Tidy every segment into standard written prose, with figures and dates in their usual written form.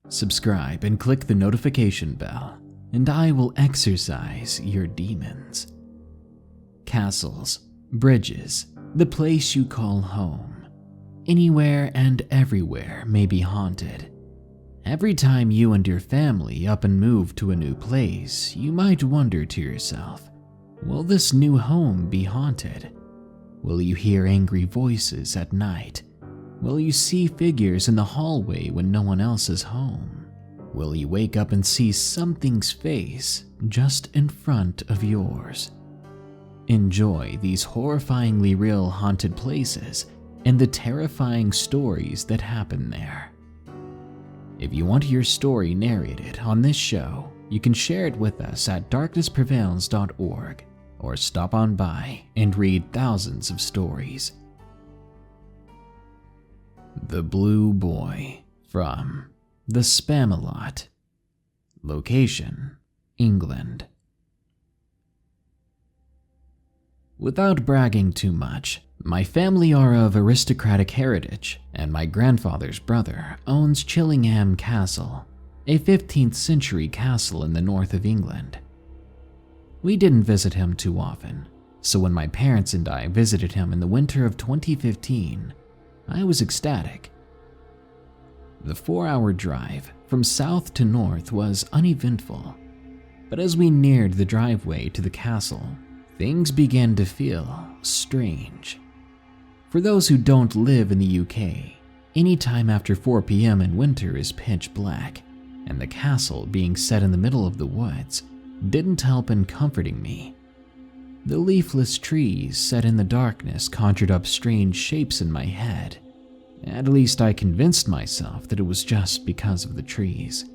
subscribe and click the notification bell, and I will exorcise your demons. Castles, bridges, the place you call home. Anywhere and everywhere may be haunted. Every time you and your family up and move to a new place, you might wonder to yourself, will this new home be haunted? Will you hear angry voices at night? Will you see figures in the hallway when no one else is home? Will you wake up and see something's face just in front of yours? Enjoy these horrifyingly real haunted places and the terrifying stories that happen there. If you want your story narrated on this show, you can share it with us at darknessprevails.org or stop on by and read thousands of stories. The Blue Boy from TheSpamalot. Location, England. Without bragging too much, my family are of aristocratic heritage, and my grandfather's brother owns Chillingham Castle, a 15th century castle in the north of England. We didn't visit him too often, so when my parents and I visited him in the winter of 2015, I was ecstatic. The 4-hour drive from south to north was uneventful, but as we neared the driveway to the castle, things began to feel strange. For those who don't live in the UK, any time after 4 p.m. in winter is pitch black, and the castle being set in the middle of the woods didn't help in comforting me. The leafless trees set in the darkness conjured up strange shapes in my head. At least I convinced myself that it was just because of the trees.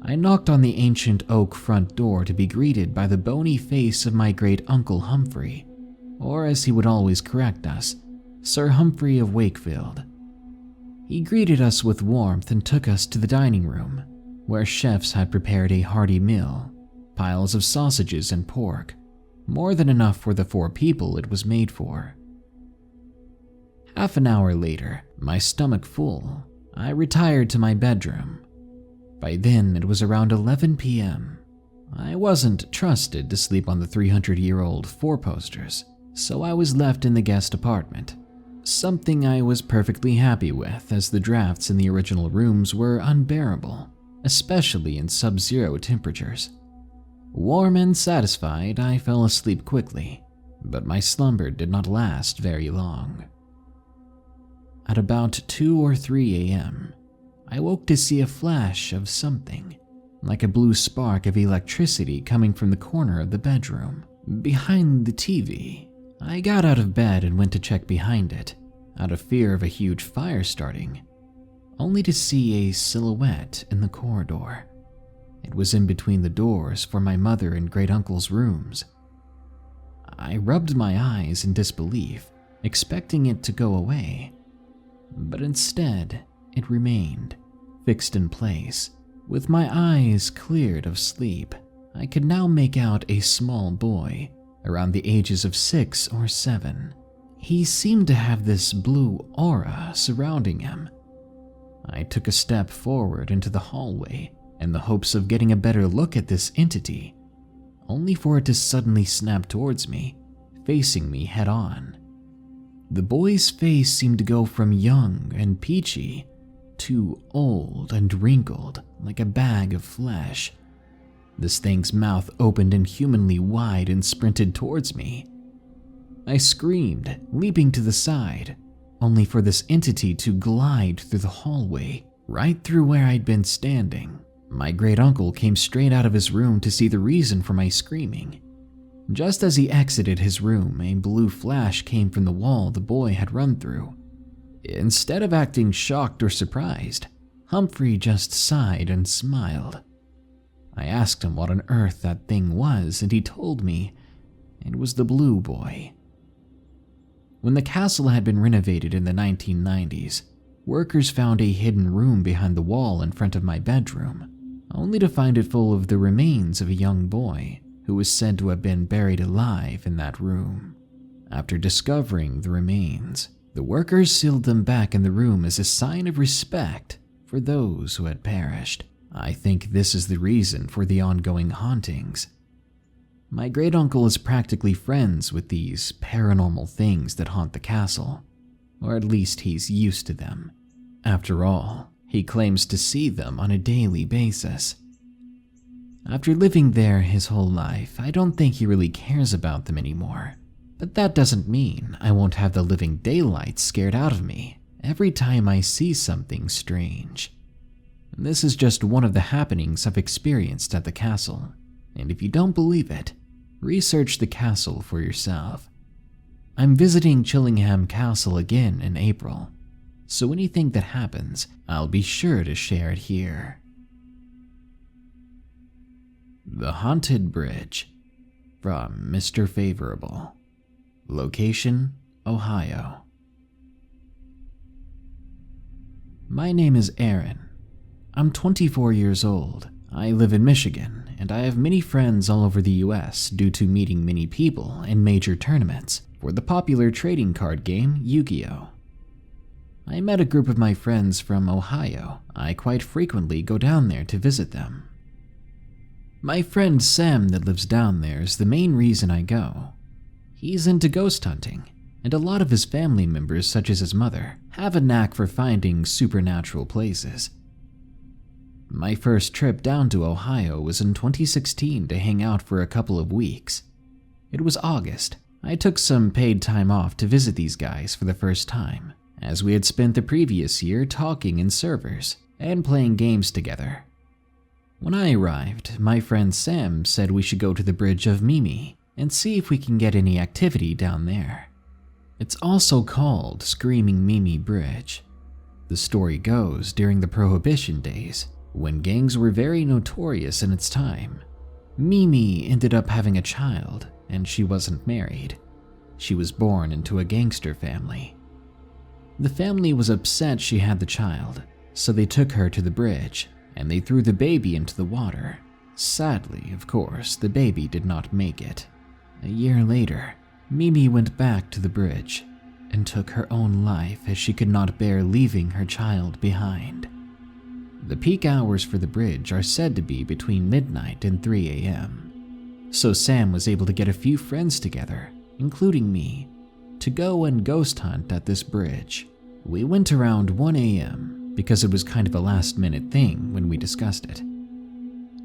I knocked on the ancient oak front door to be greeted by the bony face of my great-uncle Humphrey, or as he would always correct us, Sir Humphrey of Wakefield. He greeted us with warmth and took us to the dining room, where chefs had prepared a hearty meal, piles of sausages and pork, more than enough for the 4 people it was made for. Half an hour later, my stomach full, I retired to my bedroom. By then, it was around 11 p.m. I wasn't trusted to sleep on the 300-year-old four-posters, so I was left in the guest apartment, something I was perfectly happy with as the drafts in the original rooms were unbearable, especially in sub-zero temperatures. Warm and satisfied, I fell asleep quickly, but my slumber did not last very long. At about 2 or 3 a.m., I woke to see a flash of something, like a blue spark of electricity coming from the corner of the bedroom, behind the TV. I got out of bed and went to check behind it, out of fear of a huge fire starting, only to see a silhouette in the corridor. It was in between the doors for my mother and great-uncle's rooms. I rubbed my eyes in disbelief, expecting it to go away, but instead it remained, fixed in place. With my eyes cleared of sleep, I could now make out a small boy, around the ages of 6 or 7. He seemed to have this blue aura surrounding him. I took a step forward into the hallway in the hopes of getting a better look at this entity, only for it to suddenly snap towards me, facing me head on. The boy's face seemed to go from young and peachy to old and wrinkled like a bag of flesh. This thing's mouth opened inhumanly wide and sprinted towards me. I screamed, leaping to the side, only for this entity to glide through the hallway, right through where I'd been standing. My great-uncle came straight out of his room to see the reason for my screaming. Just as he exited his room, a blue flash came from the wall the boy had run through. Instead of acting shocked or surprised, Humphrey just sighed and smiled. I asked him what on earth that thing was, and he told me it was the Blue Boy. When the castle had been renovated in the 1990s, workers found a hidden room behind the wall in front of my bedroom, only to find it full of the remains of a young boy who was said to have been buried alive in that room. After discovering the remains, the workers sealed them back in the room as a sign of respect for those who had perished. I think this is the reason for the ongoing hauntings. My great-uncle is practically friends with these paranormal things that haunt the castle, or at least he's used to them. After all, he claims to see them on a daily basis. After living there his whole life, I don't think he really cares about them anymore. But that doesn't mean I won't have the living daylights scared out of me every time I see something strange. This is just one of the happenings I've experienced at the castle, and if you don't believe it, research the castle for yourself. I'm visiting Chillingham Castle again in April, so anything that happens, I'll be sure to share it here. The Haunted Bridge, from MrFavorable. Location, Ohio. My name is Aaron. I'm 24 years old. I live in Michigan, and I have many friends all over the US due to meeting many people in major tournaments for the popular trading card game Yu-Gi-Oh! I met a group of my friends from Ohio. I quite frequently go down there to visit them. My friend Sam that lives down there is the main reason I go. He's into ghost hunting, and a lot of his family members, such as his mother, have a knack for finding supernatural places. My first trip down to Ohio was in 2016 to hang out for a couple of weeks. It was August. I took some paid time off to visit these guys for the first time, as we had spent the previous year talking in servers and playing games together. When I arrived, my friend Sam said we should go to the Bridge of Mimi and see if we can get any activity down there. It's also called Screaming Mimi Bridge. The story goes during the Prohibition days, when gangs were very notorious in its time. Mimi ended up having a child, and she wasn't married. She was born into a gangster family. The family was upset she had the child, so they took her to the bridge, and they threw the baby into the water. Sadly, of course, the baby did not make it. A year later, Mimi went back to the bridge and took her own life as she could not bear leaving her child behind. The peak hours for the bridge are said to be between midnight and 3 a.m. So Sam was able to get a few friends together, including me, to go and ghost hunt at this bridge. We went around 1 a.m. because it was kind of a last-minute thing when we discussed it.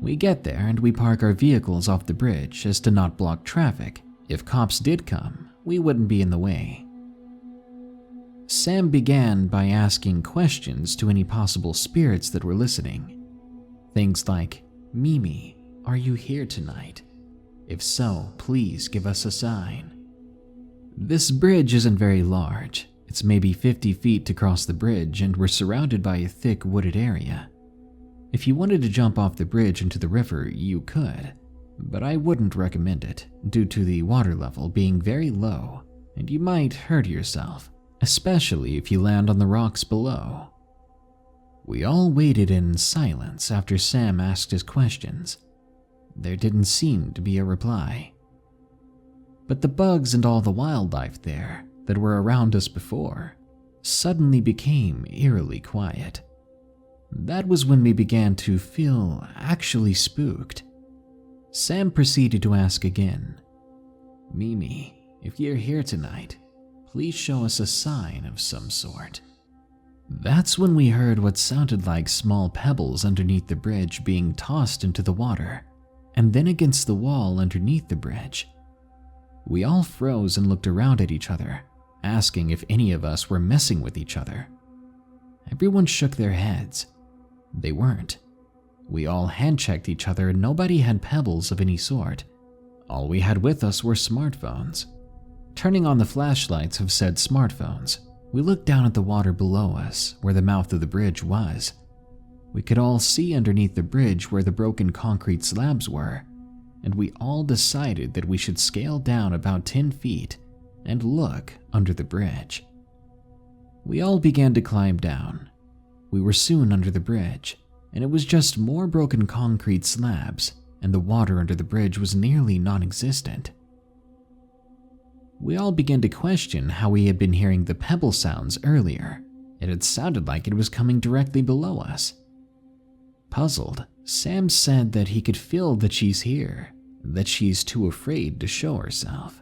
We get there and we park our vehicles off the bridge as to not block traffic. If cops did come, we wouldn't be in the way. Sam began by asking questions to any possible spirits that were listening. Things like, "Mimi, are you here tonight? If so, please give us a sign." This bridge isn't very large. It's maybe 50 feet to cross the bridge, and we're surrounded by a thick wooded area. If you wanted to jump off the bridge into the river, you could, but I wouldn't recommend it due to the water level being very low, and you might hurt yourself, especially if you land on the rocks below. We all waited in silence after Sam asked his questions. There didn't seem to be a reply. But the bugs and all the wildlife there that were around us before suddenly became eerily quiet. That was when we began to feel actually spooked. Sam proceeded to ask again, "Mimi, if you're here tonight, please show us a sign of some sort." That's when we heard what sounded like small pebbles underneath the bridge being tossed into the water, and then against the wall underneath the bridge. We all froze and looked around at each other, asking if any of us were messing with each other. Everyone shook their heads. They weren't. We all hand-checked each other and nobody had pebbles of any sort. All we had with us were smartphones. Turning on the flashlights of said smartphones, we looked down at the water below us where the mouth of the bridge was. We could all see underneath the bridge where the broken concrete slabs were, and we all decided that we should scale down about 10 feet and look under the bridge. We all began to climb down. We were soon under the bridge, and it was just more broken concrete slabs, and the water under the bridge was nearly non-existent. We all began to question how we had been hearing the pebble sounds earlier, It had sounded like it was coming directly below us. Puzzled, Sam said that he could feel that she's here, that she's too afraid to show herself.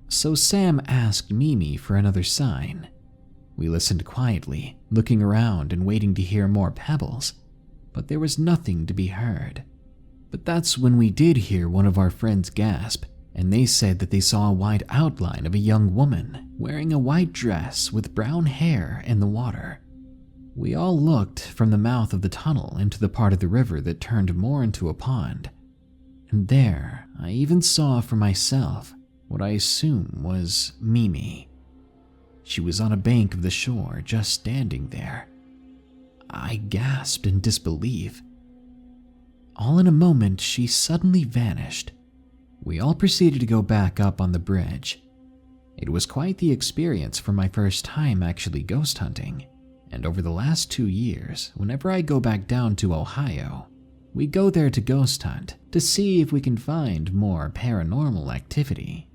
So Sam asked Mimi for another sign. We listened quietly, looking around and waiting to hear more pebbles, but there was nothing to be heard. But that's when we did hear one of our friends gasp, and they said that they saw a white outline of a young woman wearing a white dress with brown hair in the water. We all looked from the mouth of the tunnel into the part of the river that turned more into a pond, and there I even saw for myself what I assume was Mimi. She was on a bank of the shore, just standing there. I gasped in disbelief. All in a moment, she suddenly vanished. We all proceeded to go back up on the bridge. It was quite the experience for my first time actually ghost hunting, and over the last 2 years, whenever I go back down to Ohio, we go there to ghost hunt to see if we can find more paranormal activity.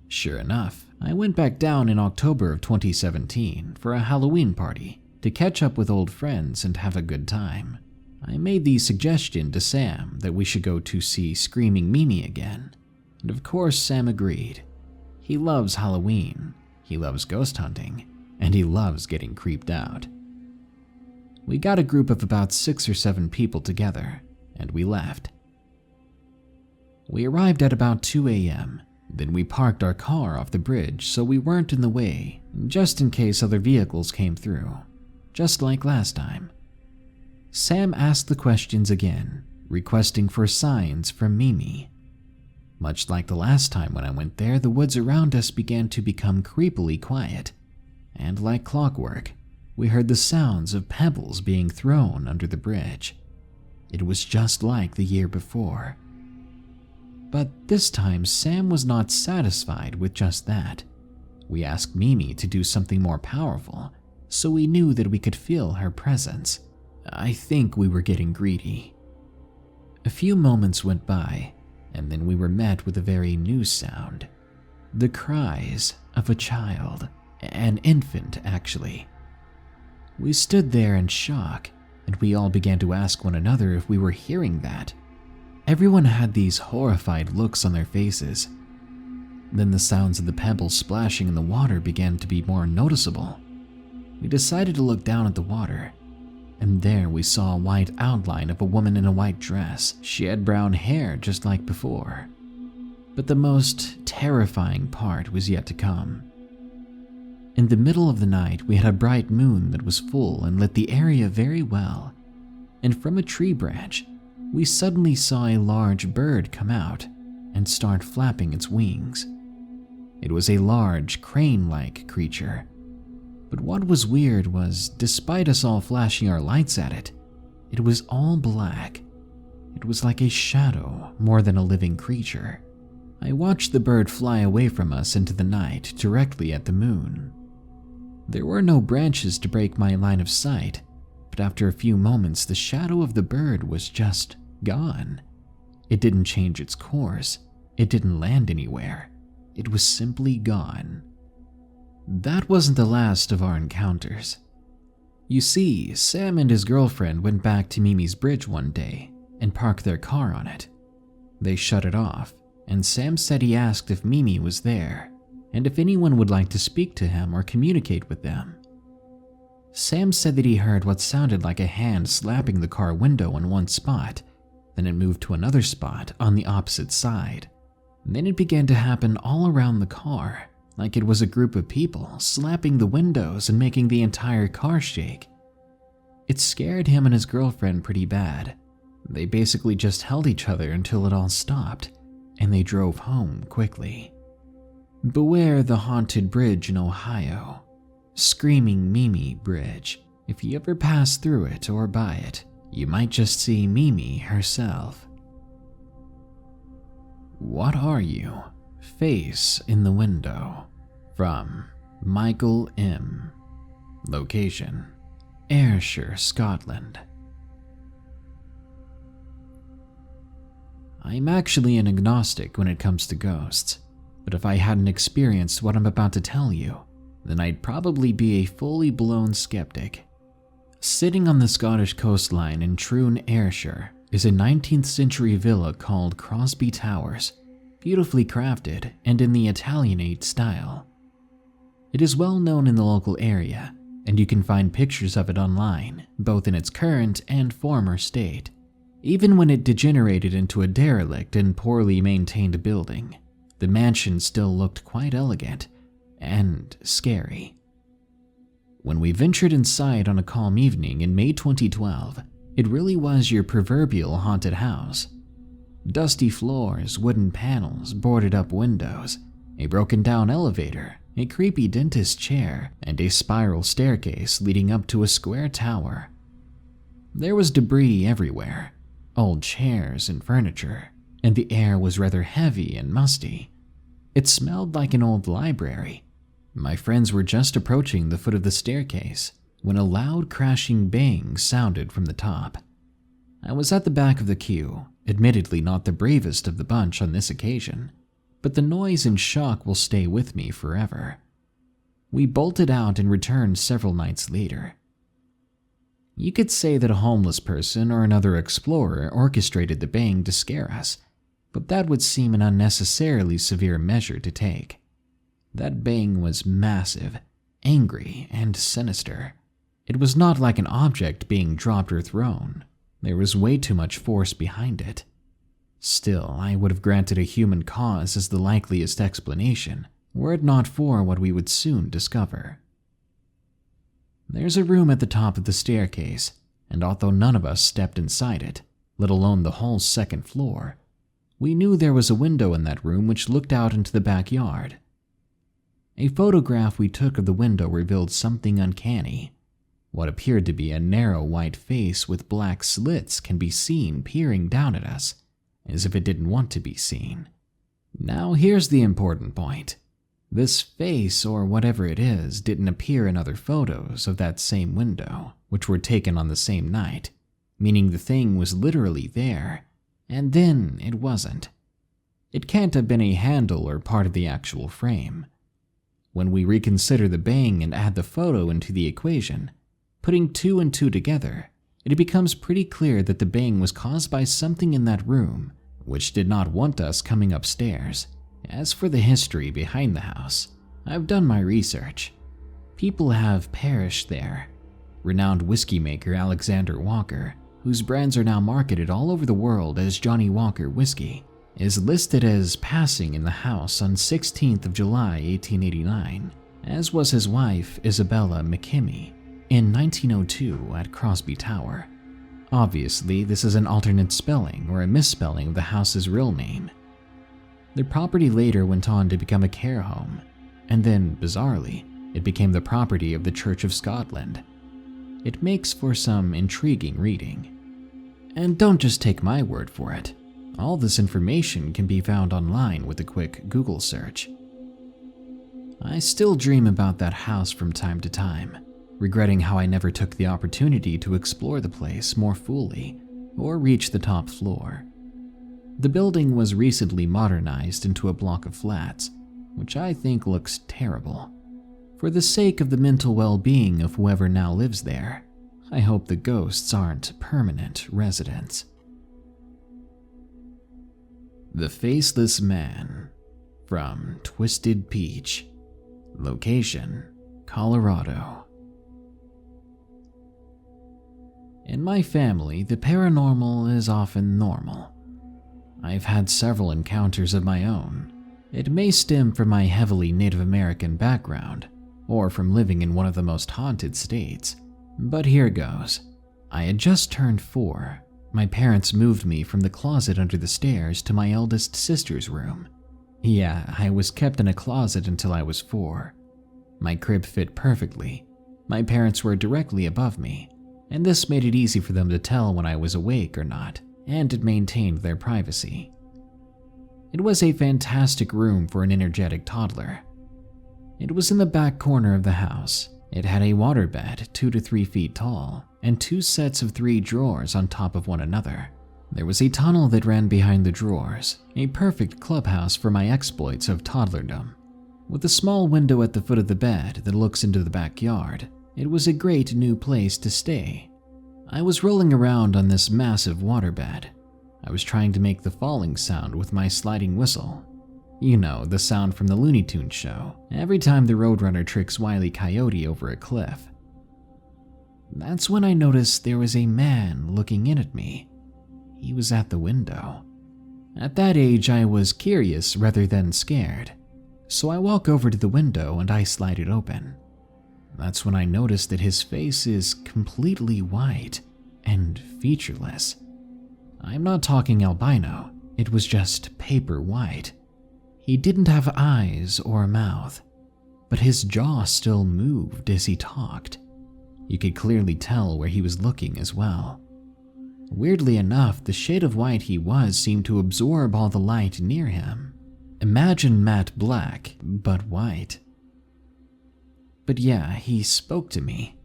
Sure enough, I went back down in October of 2017 for a Halloween party to catch up with old friends and have a good time. I made the suggestion to Sam that we should go to see Screaming Mimi again, and of course Sam agreed. He loves Halloween, he loves ghost hunting, and he loves getting creeped out. We got a group of about 6 or 7 people together, and we left. We arrived at about 2 a.m., then we parked our car off the bridge so we weren't in the way, just in case other vehicles came through, just like last time. Sam asked the questions again, requesting for signs from Mimi. Much like the last time when I went there, the woods around us began to become creepily quiet, and like clockwork, we heard the sounds of pebbles being thrown under the bridge. It was just like the year before. But this time, Sam was not satisfied with just that. We asked Mimi to do something more powerful, so we knew that we could feel her presence. I think we were getting greedy. A few moments went by, and then we were met with a very new sound. The cries of a child, an infant actually. We stood there in shock, and we all began to ask one another if we were hearing that. Everyone had these horrified looks on their faces. Then the sounds of the pebbles splashing in the water began to be more noticeable. We decided to look down at the water, and there we saw a white outline of a woman in a white dress. She had brown hair just like before. But the most terrifying part was yet to come. In the middle of the night, we had a bright moon that was full and lit the area very well, and from a tree branch, we suddenly saw a large bird come out and start flapping its wings. It was a large, crane-like creature. But what was weird was, despite us all flashing our lights at it, it was all black. It was like a shadow more than a living creature. I watched the bird fly away from us into the night directly at the moon. There were no branches to break my line of sight, but after a few moments the shadow of the bird was just gone. It didn't change its course. It didn't land anywhere. It was simply gone. That wasn't the last of our encounters. You see, Sam and his girlfriend went back to Mimi's bridge one day and parked their car on it. They shut it off, and Sam said he asked if Mimi was there and if anyone would like to speak to him or communicate with them. Sam said that he heard what sounded like a hand slapping the car window in one spot. Then it moved to another spot on the opposite side. Then it began to happen all around the car, like it was a group of people slapping the windows and making the entire car shake. It scared him and his girlfriend pretty bad. They basically just held each other until it all stopped, and they drove home quickly. Beware the haunted bridge in Ohio. Screaming Mimi Bridge. If you ever pass through it or by it, you might just see Mimi herself. What are you? Face in the window. From Michael M. Location: Ayrshire, Scotland. I'm actually an agnostic when it comes to ghosts, but if I hadn't experienced what I'm about to tell you, then I'd probably be a fully blown skeptic. Sitting on the Scottish coastline in Troon, Ayrshire, is a 19th century villa called Crosby Towers, beautifully crafted and in the Italianate style. It is well known in the local area, and you can find pictures of it online, both in its current and former state. Even when it degenerated into a derelict and poorly maintained building, the mansion still looked quite elegant and scary. When we ventured inside on a calm evening in May 2012, it really was your proverbial haunted house. Dusty floors, wooden panels, boarded up windows, a broken down elevator, a creepy dentist chair, and a spiral staircase leading up to a square tower. There was debris everywhere, old chairs and furniture, and the air was rather heavy and musty. It smelled like an old library. My friends were just approaching the foot of the staircase when a loud crashing bang sounded from the top. I was at the back of the queue, admittedly not the bravest of the bunch on this occasion, but the noise and shock will stay with me forever. We bolted out and returned several nights later. You could say that a homeless person or another explorer orchestrated the bang to scare us, but that would seem an unnecessarily severe measure to take. That bang was massive, angry, and sinister. It was not like an object being dropped or thrown. There was way too much force behind it. Still, I would have granted a human cause as the likeliest explanation, were it not for what we would soon discover. There's a room at the top of the staircase, and although none of us stepped inside it, let alone the whole second floor, we knew there was a window in that room which looked out into the backyard. A photograph we took of the window revealed something uncanny. What appeared to be a narrow white face with black slits can be seen peering down at us, as if it didn't want to be seen. Now here's the important point. This face, or whatever it is, didn't appear in other photos of that same window, which were taken on the same night, meaning the thing was literally there, and then it wasn't. It can't have been a handle or part of the actual frame. When we reconsider the bang and add the photo into the equation, putting 2 and 2 together, it becomes pretty clear that the bang was caused by something in that room, which did not want us coming upstairs. As for the history behind the house, I've done my research. People have perished there. Renowned whiskey maker Alexander Walker, whose brands are now marketed all over the world as Johnny Walker Whiskey, is listed as passing in the house on 16th of July 1889, as was his wife Isabella McKimmy in 1902 at Crosby Tower. Obviously, this is an alternate spelling or a misspelling of the house's real name. The property later went on to become a care home, and then, bizarrely, it became the property of the Church of Scotland. It makes for some intriguing reading. And don't just take my word for it. All this information can be found online with a quick Google search. I still dream about that house from time to time, regretting how I never took the opportunity to explore the place more fully or reach the top floor. The building was recently modernized into a block of flats, which I think looks terrible. For the sake of the mental well-being of whoever now lives there, I hope the ghosts aren't permanent residents. The Faceless Man, from Twisted Peach. Location, Colorado. In my family, the paranormal is often normal. I've had several encounters of my own. It may stem from my heavily Native American background, or from living in one of the most haunted states. But here goes. I had just turned 4. My parents moved me from the closet under the stairs to my eldest sister's room. Yeah, I was kept in a closet until I was 4. My crib fit perfectly. My parents were directly above me, and this made it easy for them to tell when I was awake or not, and it maintained their privacy. It was a fantastic room for an energetic toddler. It was in the back corner of the house. It had a waterbed 2 to 3 feet tall, and 2 sets of 3 drawers on top of one another. There was a tunnel that ran behind the drawers, a perfect clubhouse for my exploits of toddlerdom. With a small window at the foot of the bed that looks into the backyard, it was a great new place to stay. I was rolling around on this massive waterbed. I was trying to make the falling sound with my sliding whistle. You know, the sound from the Looney Tunes show, every time the Roadrunner tricks Wile E. Coyote over a cliff. That's when I noticed there was a man looking in at me. He was at the window. At that age, I was curious rather than scared. So I walk over to the window and I slide it open. That's when I noticed that his face is completely white and featureless. I'm not talking albino, it was just paper white. He didn't have eyes or a mouth, but his jaw still moved as he talked. You could clearly tell where he was looking as well. Weirdly enough, the shade of white he was seemed to absorb all the light near him. Imagine matte black, but white. But yeah, he spoke to me.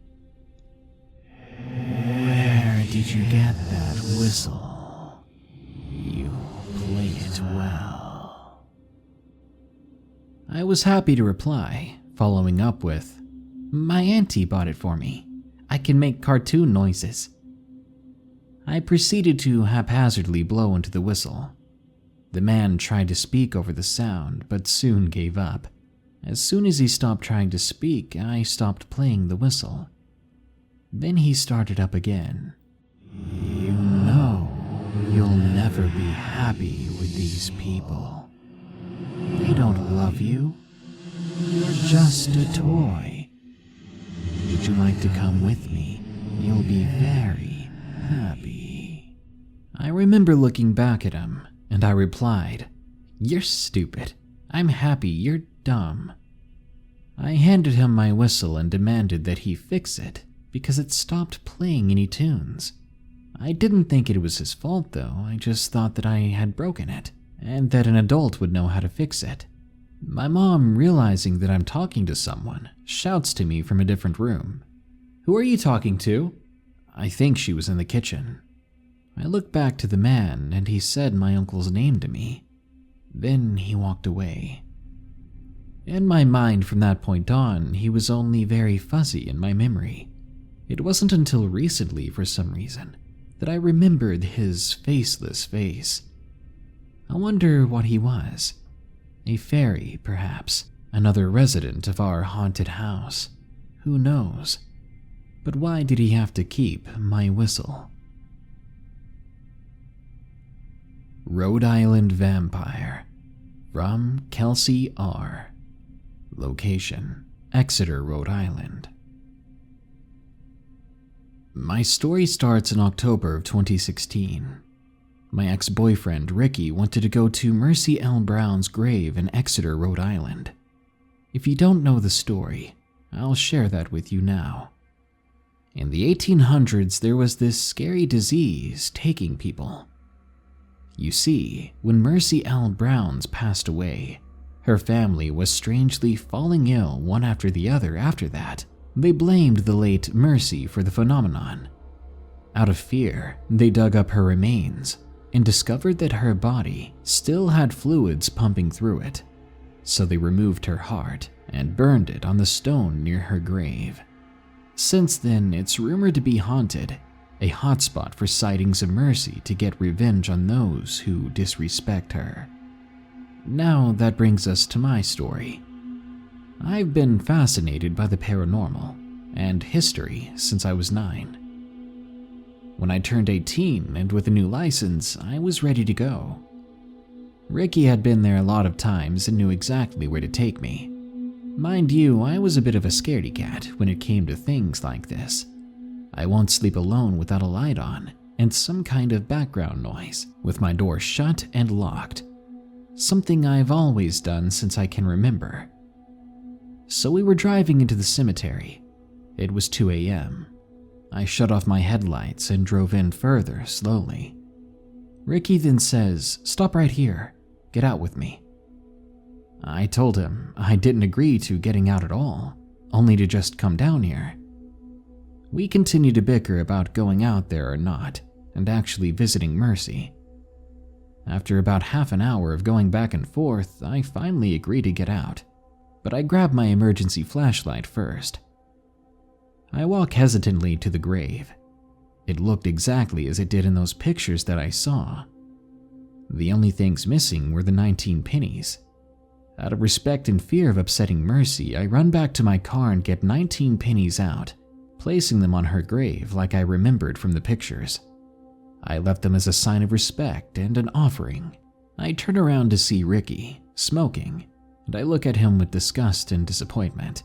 "Where did you get that whistle? You play it well." I was happy to reply, following up with, "My auntie bought it for me. I can make cartoon noises." I proceeded to haphazardly blow into the whistle. The man tried to speak over the sound, but soon gave up. As soon as he stopped trying to speak, I stopped playing the whistle. Then he started up again. "You know, you'll never be happy with these people. They don't love you. You're just a toy. Would you like to come with me? You'll be very happy." I remember looking back at him, and I replied, "You're stupid. I'm happy, you're dumb." I handed him my whistle and demanded that he fix it because it stopped playing any tunes. I didn't think it was his fault though, I just thought that I had broken it, and that an adult would know how to fix it. My mom, realizing that I'm talking to someone, shouts to me from a different room. "Who are you talking to?" I think she was in the kitchen. I looked back to the man and he said my uncle's name to me. Then he walked away. In my mind from that point on, he was only very fuzzy in my memory. It wasn't until recently, for some reason, that I remembered his faceless face. I wonder what he was. A fairy, perhaps. Another resident of our haunted house. Who knows? But why did he have to keep my whistle? Rhode Island Vampire, from Kelsey R. Location, Exeter, Rhode Island. My story starts in October of 2016. My ex-boyfriend, Ricky, wanted to go to Mercy L. Brown's grave in Exeter, Rhode Island. If you don't know the story, I'll share that with you now. In the 1800s, there was this scary disease taking people. You see, when Mercy L. Brown's passed away, her family was strangely falling ill one after the other after that. They blamed the late Mercy for the phenomenon. Out of fear, they dug up her remains and discovered that her body still had fluids pumping through it. So they removed her heart and burned it on the stone near her grave. Since then, it's rumored to be haunted, a hotspot for sightings of Mercy to get revenge on those who disrespect her. Now that brings us to my story. I've been fascinated by the paranormal and history since I was 9. When I turned 18 and with a new license, I was ready to go. Ricky had been there a lot of times and knew exactly where to take me. Mind you, I was a bit of a scaredy cat when it came to things like this. I won't sleep alone without a light on and some kind of background noise, with my door shut and locked. Something I've always done since I can remember. So we were driving into the cemetery. It was 2 a.m. I shut off my headlights and drove in further slowly. Ricky then says, "Stop right here. Get out with me." I told him I didn't agree to getting out at all, only to just come down here. We continued to bicker about going out there or not, and actually visiting Mercy. After about half an hour of going back and forth, I finally agreed to get out. but I grab my emergency flashlight first. I walk hesitantly to the grave. It looked exactly as it did in those pictures that I saw. The only things missing were the 19 pennies. Out of respect and fear of upsetting Mercy, I run back to my car and get 19 pennies out, placing them on her grave like I remembered from the pictures. I left them as a sign of respect and an offering. I turn around to see Ricky, smoking, and I look at him with disgust and disappointment.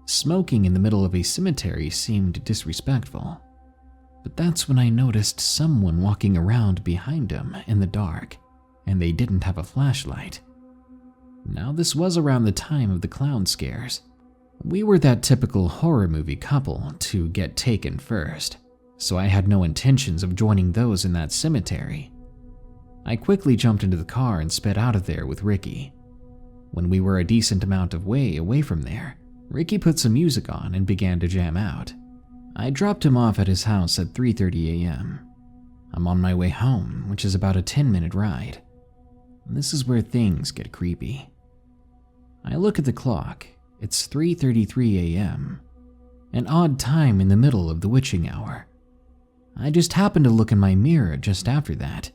Smoking in the middle of a cemetery seemed disrespectful. But that's when I noticed someone walking around behind him in the dark, and they didn't have a flashlight. Now, this was around the time of the clown scares. We were that typical horror movie couple to get taken first, so I had no intentions of joining those in that cemetery. I quickly jumped into the car and sped out of there with Ricky. When we were a decent amount of way away from there, Ricky put some music on and began to jam out. I dropped him off at his house at 3:30 a.m. I'm on my way home, which is about a 10-minute ride. This is where things get creepy. I look at the clock. It's 3:33 a.m., an odd time in the middle of the witching hour. I just happened to look in my mirror just after that,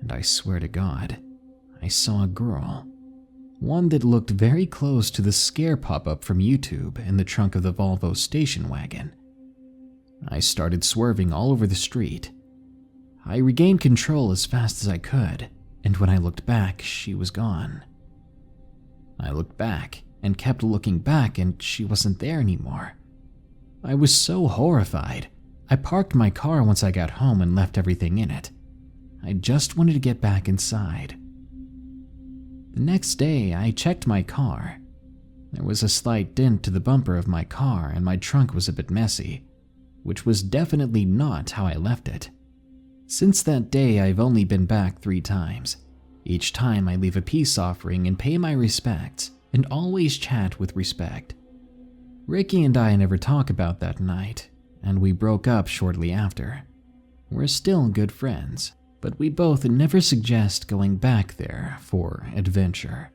and I swear to God, I saw a girl. One that looked very close to the scare pop-up from YouTube in the trunk of the Volvo station wagon. I started swerving all over the street. I regained control as fast as I could, and when I looked back, she was gone. I looked back and kept looking back, and she wasn't there anymore. I was so horrified. I parked my car once I got home and left everything in it. I just wanted to get back inside. The next day, I checked my car. There was a slight dent to the bumper of my car, and my trunk was a bit messy, which was definitely not how I left it. Since that day, I've only been back 3 times. Each time I leave a peace offering and pay my respects, and always chat with respect. Ricky and I never talk about that night, and we broke up shortly after. We're still good friends, but we both never suggest going back there for adventure.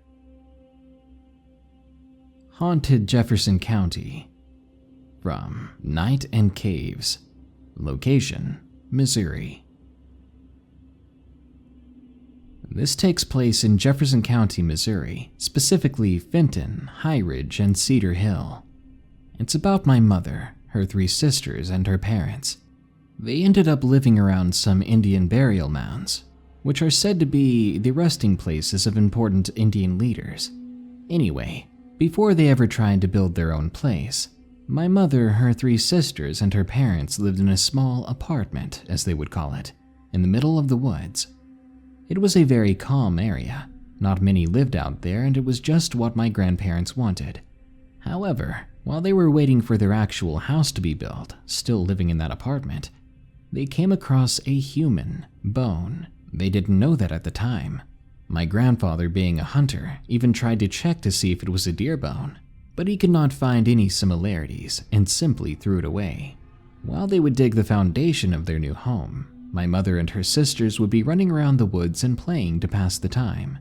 Haunted Jefferson County. From NightAndCaves. Location, Missouri. This takes place in Jefferson County, Missouri, specifically Fenton, High Ridge, and Cedar Hill. It's about my mother, her 3 sisters, and her parents. They ended up living around some Indian burial mounds, which are said to be the resting places of important Indian leaders. Anyway, before they ever tried to build their own place, my mother, her 3 sisters, and her parents lived in a small apartment, as they would call it, in the middle of the woods. It was a very calm area. Not many lived out there, and it was just what my grandparents wanted. However, while they were waiting for their actual house to be built, still living in that apartment, they came across a human bone. They didn't know that at the time. My grandfather, being a hunter, even tried to check to see if it was a deer bone, but he could not find any similarities and simply threw it away. While they would dig the foundation of their new home, my mother and her sisters would be running around the woods and playing to pass the time.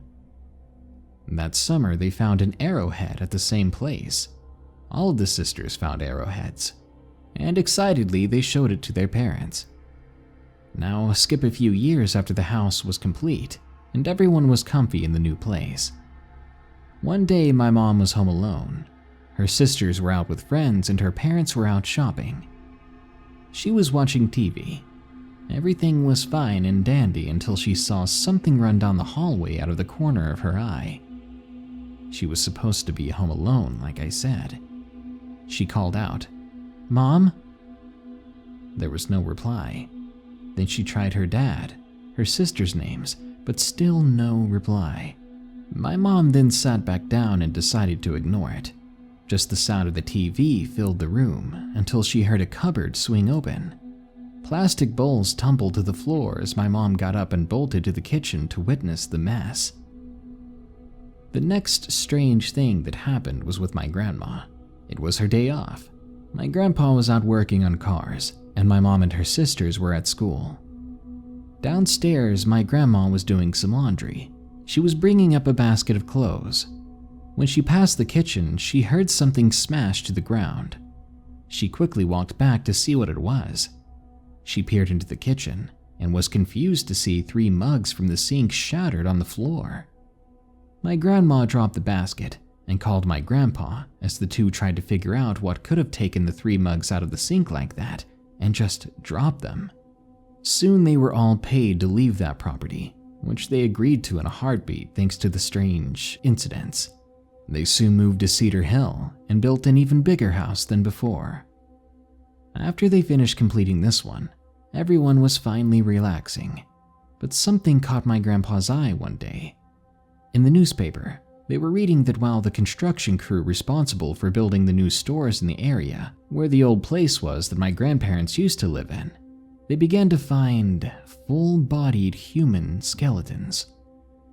That summer, they found an arrowhead at the same place. All of the sisters found arrowheads, and excitedly they showed it to their parents. Now, skip a few years after the house was complete, and everyone was comfy in the new place. One day, my mom was home alone. Her sisters were out with friends, and her parents were out shopping. She was watching TV. Everything was fine and dandy until she saw something run down the hallway out of the corner of her eye. She was supposed to be home alone, like I said. She called out, "Mom?" There was no reply. Then she tried her dad, her sister's names, but still no reply. My mom then sat back down and decided to ignore it. Just the sound of the TV filled the room until she heard a cupboard swing open. Plastic bowls tumbled to the floor as my mom got up and bolted to the kitchen to witness the mess. The next strange thing that happened was with my grandma. It was her day off. My grandpa was out working on cars, and my mom and her sisters were at school. Downstairs, my grandma was doing some laundry. She was bringing up a basket of clothes. When she passed the kitchen, she heard something smash to the ground. She quickly walked back to see what it was. She peered into the kitchen and was confused to see 3 mugs from the sink shattered on the floor. My grandma dropped the basket and called my grandpa as the two tried to figure out what could have taken the 3 mugs out of the sink like that and just dropped them. Soon they were all paid to leave that property, which they agreed to in a heartbeat thanks to the strange incidents. They soon moved to Cedar Hill and built an even bigger house than before. After they finished completing this one, everyone was finally relaxing, but something caught my grandpa's eye one day. In the newspaper, they were reading that while the construction crew responsible for building the new stores in the area where the old place was that my grandparents used to live in, they began to find full-bodied human skeletons.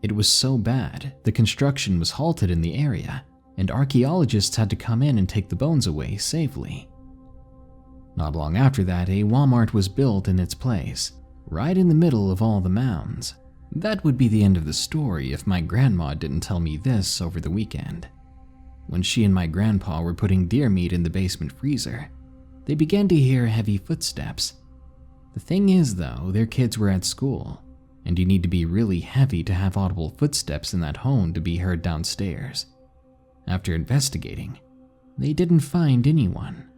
It was so bad, the construction was halted in the area, and archaeologists had to come in and take the bones away safely. Not long after that, a Walmart was built in its place, right in the middle of all the mounds. That would be the end of the story if my grandma didn't tell me this over the weekend. When she and my grandpa were putting deer meat in the basement freezer, they began to hear heavy footsteps. The thing is, though, their kids were at school, and you need to be really heavy to have audible footsteps in that home to be heard downstairs. After investigating, they didn't find anyone.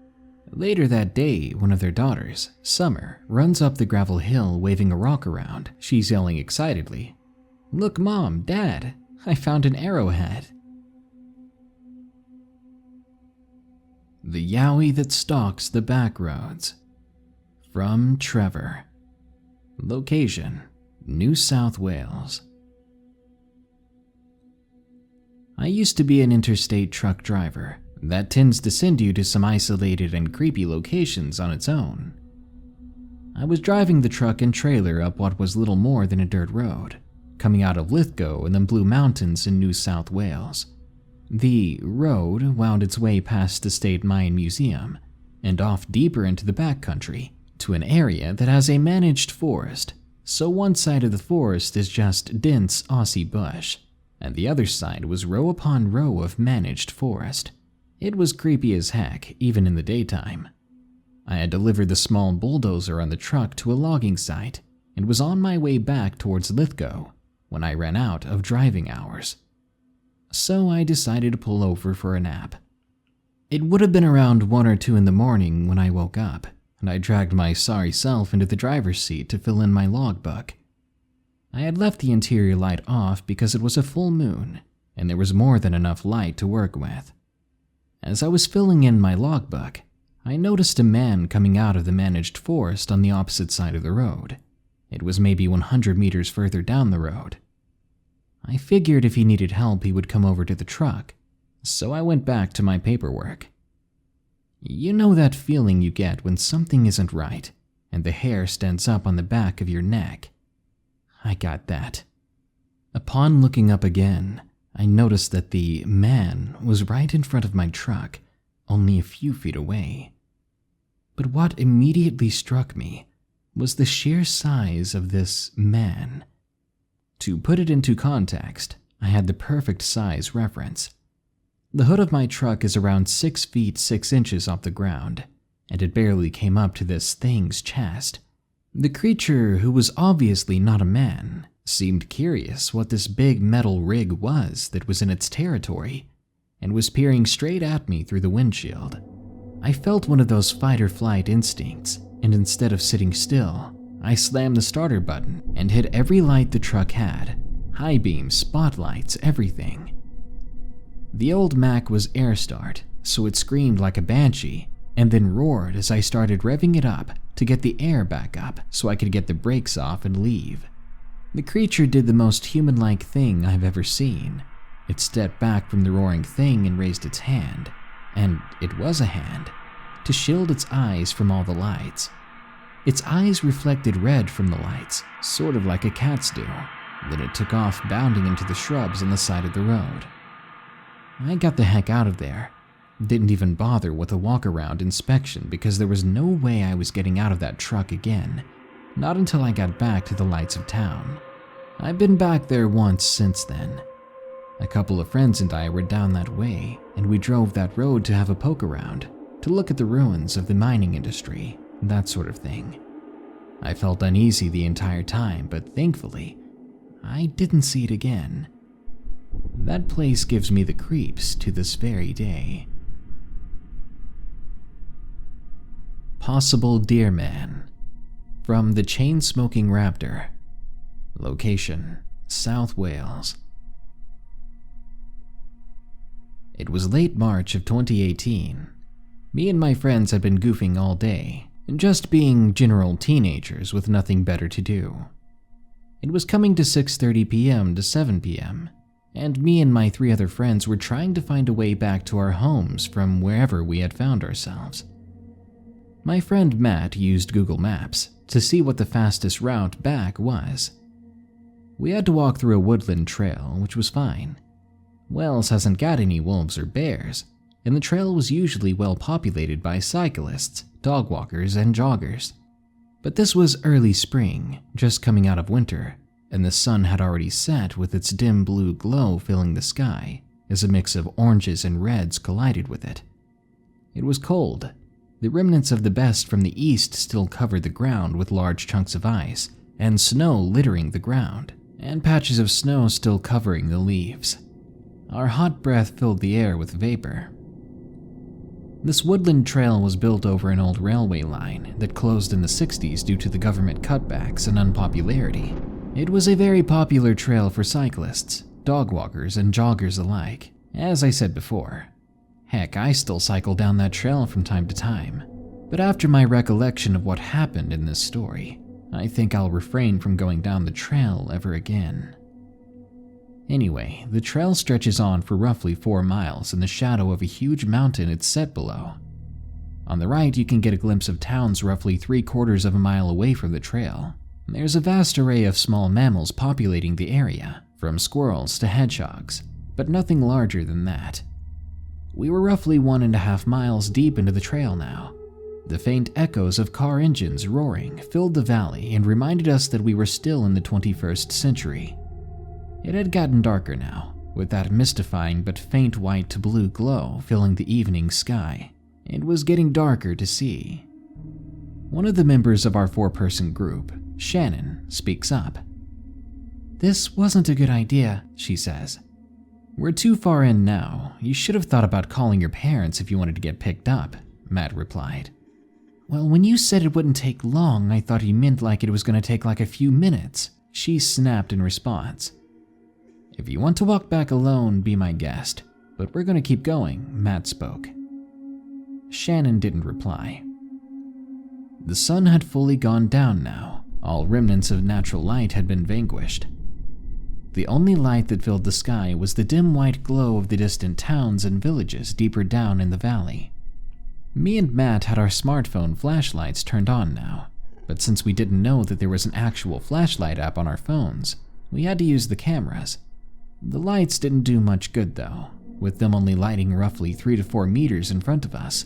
Later that day, one of their daughters, Summer, runs up the gravel hill waving a rock around. She's yelling excitedly, "Look, Mom, Dad, I found an arrowhead." The Yowie that stalks the back roads. From Trevor. Location: New South Wales. I used to be an interstate truck driver that tends to send you to some isolated and creepy locations on its own. I was driving the truck and trailer up what was little more than a dirt road, coming out of Lithgow in the Blue Mountains in New South Wales. The road wound its way past the State Mine Museum and off deeper into the backcountry to an area that has a managed forest, so one side of the forest is just dense Aussie bush, and the other side was row upon row of managed forest. It was creepy as heck, even in the daytime. I had delivered the small bulldozer on the truck to a logging site and was on my way back towards Lithgow when I ran out of driving hours. So I decided to pull over for a nap. It would have been around 1 or 2 in the morning when I woke up, and I dragged my sorry self into the driver's seat to fill in my logbook. I had left the interior light off because it was a full moon, and there was more than enough light to work with. As I was filling in my logbook, I noticed a man coming out of the managed forest on the opposite side of the road. It was maybe 100 meters further down the road. I figured if he needed help, he would come over to the truck, so I went back to my paperwork. You know that feeling you get when something isn't right, and the hair stands up on the back of your neck? I got that. Upon looking up again, I noticed that the man was right in front of my truck, only a few feet away. But what immediately struck me was the sheer size of this man. To put it into context, I had the perfect size reference. The hood of my truck is around 6 feet 6 inches off the ground, and it barely came up to this thing's chest. The creature, who was obviously not a man, seemed curious what this big metal rig was that was in its territory, and was peering straight at me through the windshield. I felt one of those fight-or-flight instincts, and instead of sitting still, I slammed the starter button and hit every light the truck had, high beams, spotlights, everything. The old Mac was air start, so it screamed like a banshee, and then roared as I started revving it up to get the air back up so I could get the brakes off and leave. The creature did the most human-like thing I've ever seen. It stepped back from the roaring thing and raised its hand, and it was a hand, to shield its eyes from all the lights. Its eyes reflected red from the lights, sort of like a cat's do. Then it took off, bounding into the shrubs on the side of the road. I got the heck out of there. Didn't even bother with a walk-around inspection because there was no way I was getting out of that truck again. Not until I got back to the lights of town. I've been back there once since then. A couple of friends and I were down that way, and we drove that road to have a poke around, to look at the ruins of the mining industry, that sort of thing. I felt uneasy the entire time, but thankfully, I didn't see it again. That place gives me the creeps to this very day. Possible Deer Man. From TheChainSomkingRaptor. Location: South Wales. It was late March of 2018. Me and my friends had been goofing all day, and just being general teenagers with nothing better to do. It was coming to 6:30 p.m. to 7 p.m., and me and my 3 other friends were trying to find a way back to our homes from wherever we had found ourselves. My friend Matt used Google Maps to see what the fastest route back was. We had to walk through a woodland trail, which was fine. Wales hasn't got any wolves or bears, and the trail was usually well populated by cyclists, dog walkers, and joggers. But this was early spring, just coming out of winter, and the sun had already set with its dim blue glow filling the sky as a mix of oranges and reds collided with it. It was cold. The remnants of the best from the east still covered the ground with large chunks of ice, and snow littering the ground, and patches of snow still covering the leaves. Our hot breath filled the air with vapor. This woodland trail was built over an old railway line that closed in the 60s due to the government cutbacks and unpopularity. It was a very popular trail for cyclists, dog walkers, and joggers alike, as I said before. Heck, I still cycle down that trail from time to time, but after my recollection of what happened in this story, I think I'll refrain from going down the trail ever again. Anyway, the trail stretches on for roughly 4 miles in the shadow of a huge mountain it's set below. On the right, you can get a glimpse of towns roughly 3/4 of a mile away from the trail. There's a vast array of small mammals populating the area, from squirrels to hedgehogs, but nothing larger than that. We were roughly 1.5 miles deep into the trail now. The faint echoes of car engines roaring filled the valley and reminded us that we were still in the 21st century. It had gotten darker now, with that mystifying but faint white to blue glow filling the evening sky. It was getting darker to see. One of the members of our 4-person group, Shannon, speaks up. "This wasn't a good idea," she says. "We're too far in now. You should have thought about calling your parents if you wanted to get picked up," Matt replied. "Well, when you said it wouldn't take long, I thought you meant like it was going to take like a few minutes," she snapped in response. "If you want to walk back alone, be my guest, but we're going to keep going," Matt spoke. Shannon didn't reply. The sun had fully gone down now. All remnants of natural light had been vanquished. The only light that filled the sky was the dim white glow of the distant towns and villages deeper down in the valley. Me and Matt had our smartphone flashlights turned on now, but since we didn't know that there was an actual flashlight app on our phones, we had to use the cameras. The lights didn't do much good though, with them only lighting roughly 3 to 4 meters in front of us.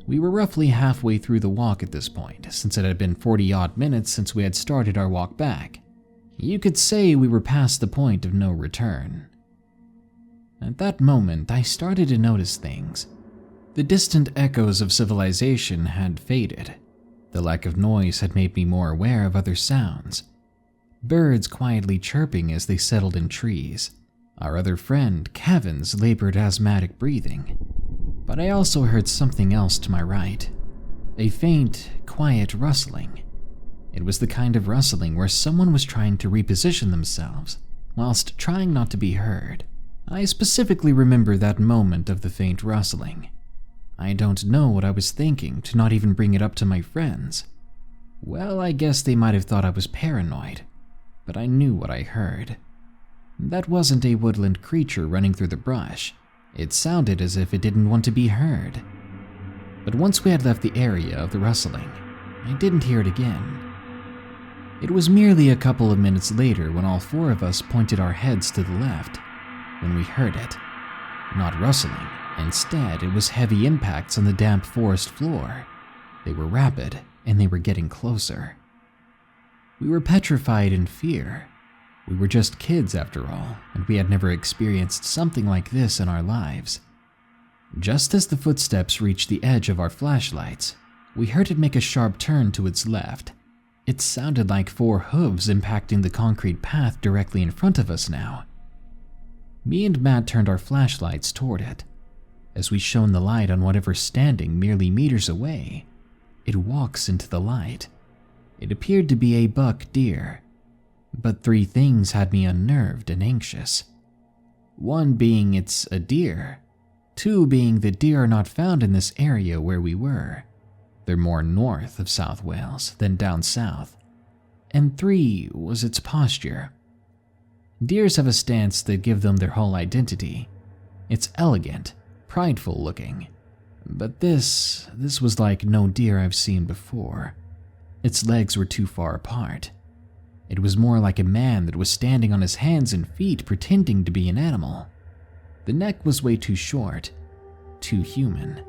We were roughly halfway through the walk at this point, since it had been 40-odd minutes since we had started our walk back. You could say we were past the point of no return. At that moment, I started to notice things. The distant echoes of civilization had faded. The lack of noise had made me more aware of other sounds. Birds quietly chirping as they settled in trees. Our other friend, Kevin's, labored asthmatic breathing. But I also heard something else to my right. A faint, quiet rustling. It was the kind of rustling where someone was trying to reposition themselves, whilst trying not to be heard. I specifically remember that moment of the faint rustling. I don't know what I was thinking to not even bring it up to my friends. Well, I guess they might have thought I was paranoid, but I knew what I heard. That wasn't a woodland creature running through the brush. It sounded as if it didn't want to be heard. But once we had left the area of the rustling, I didn't hear it again. It was merely a couple of minutes later when all 4 of us pointed our heads to the left, when we heard it. Not rustling. Instead, it was heavy impacts on the damp forest floor. They were rapid, and they were getting closer. We were petrified in fear. We were just kids after all, and we had never experienced something like this in our lives. Just as the footsteps reached the edge of our flashlights, we heard it make a sharp turn to its left. It sounded like 4 hooves impacting the concrete path directly in front of us now. Me and Matt turned our flashlights toward it. As we shone the light on whatever's standing merely meters away, it walks into the light. It appeared to be a buck deer, but 3 things had me unnerved and anxious. 1 being it's a deer, 2 being the deer are not found in this area where we were. They're more north of South Wales than down south. And 3 was its posture. Deers have a stance that give them their whole identity. It's elegant, prideful looking. But this was like no deer I've seen before. Its legs were too far apart. It was more like a man that was standing on his hands and feet pretending to be an animal. The neck was way too short, too human.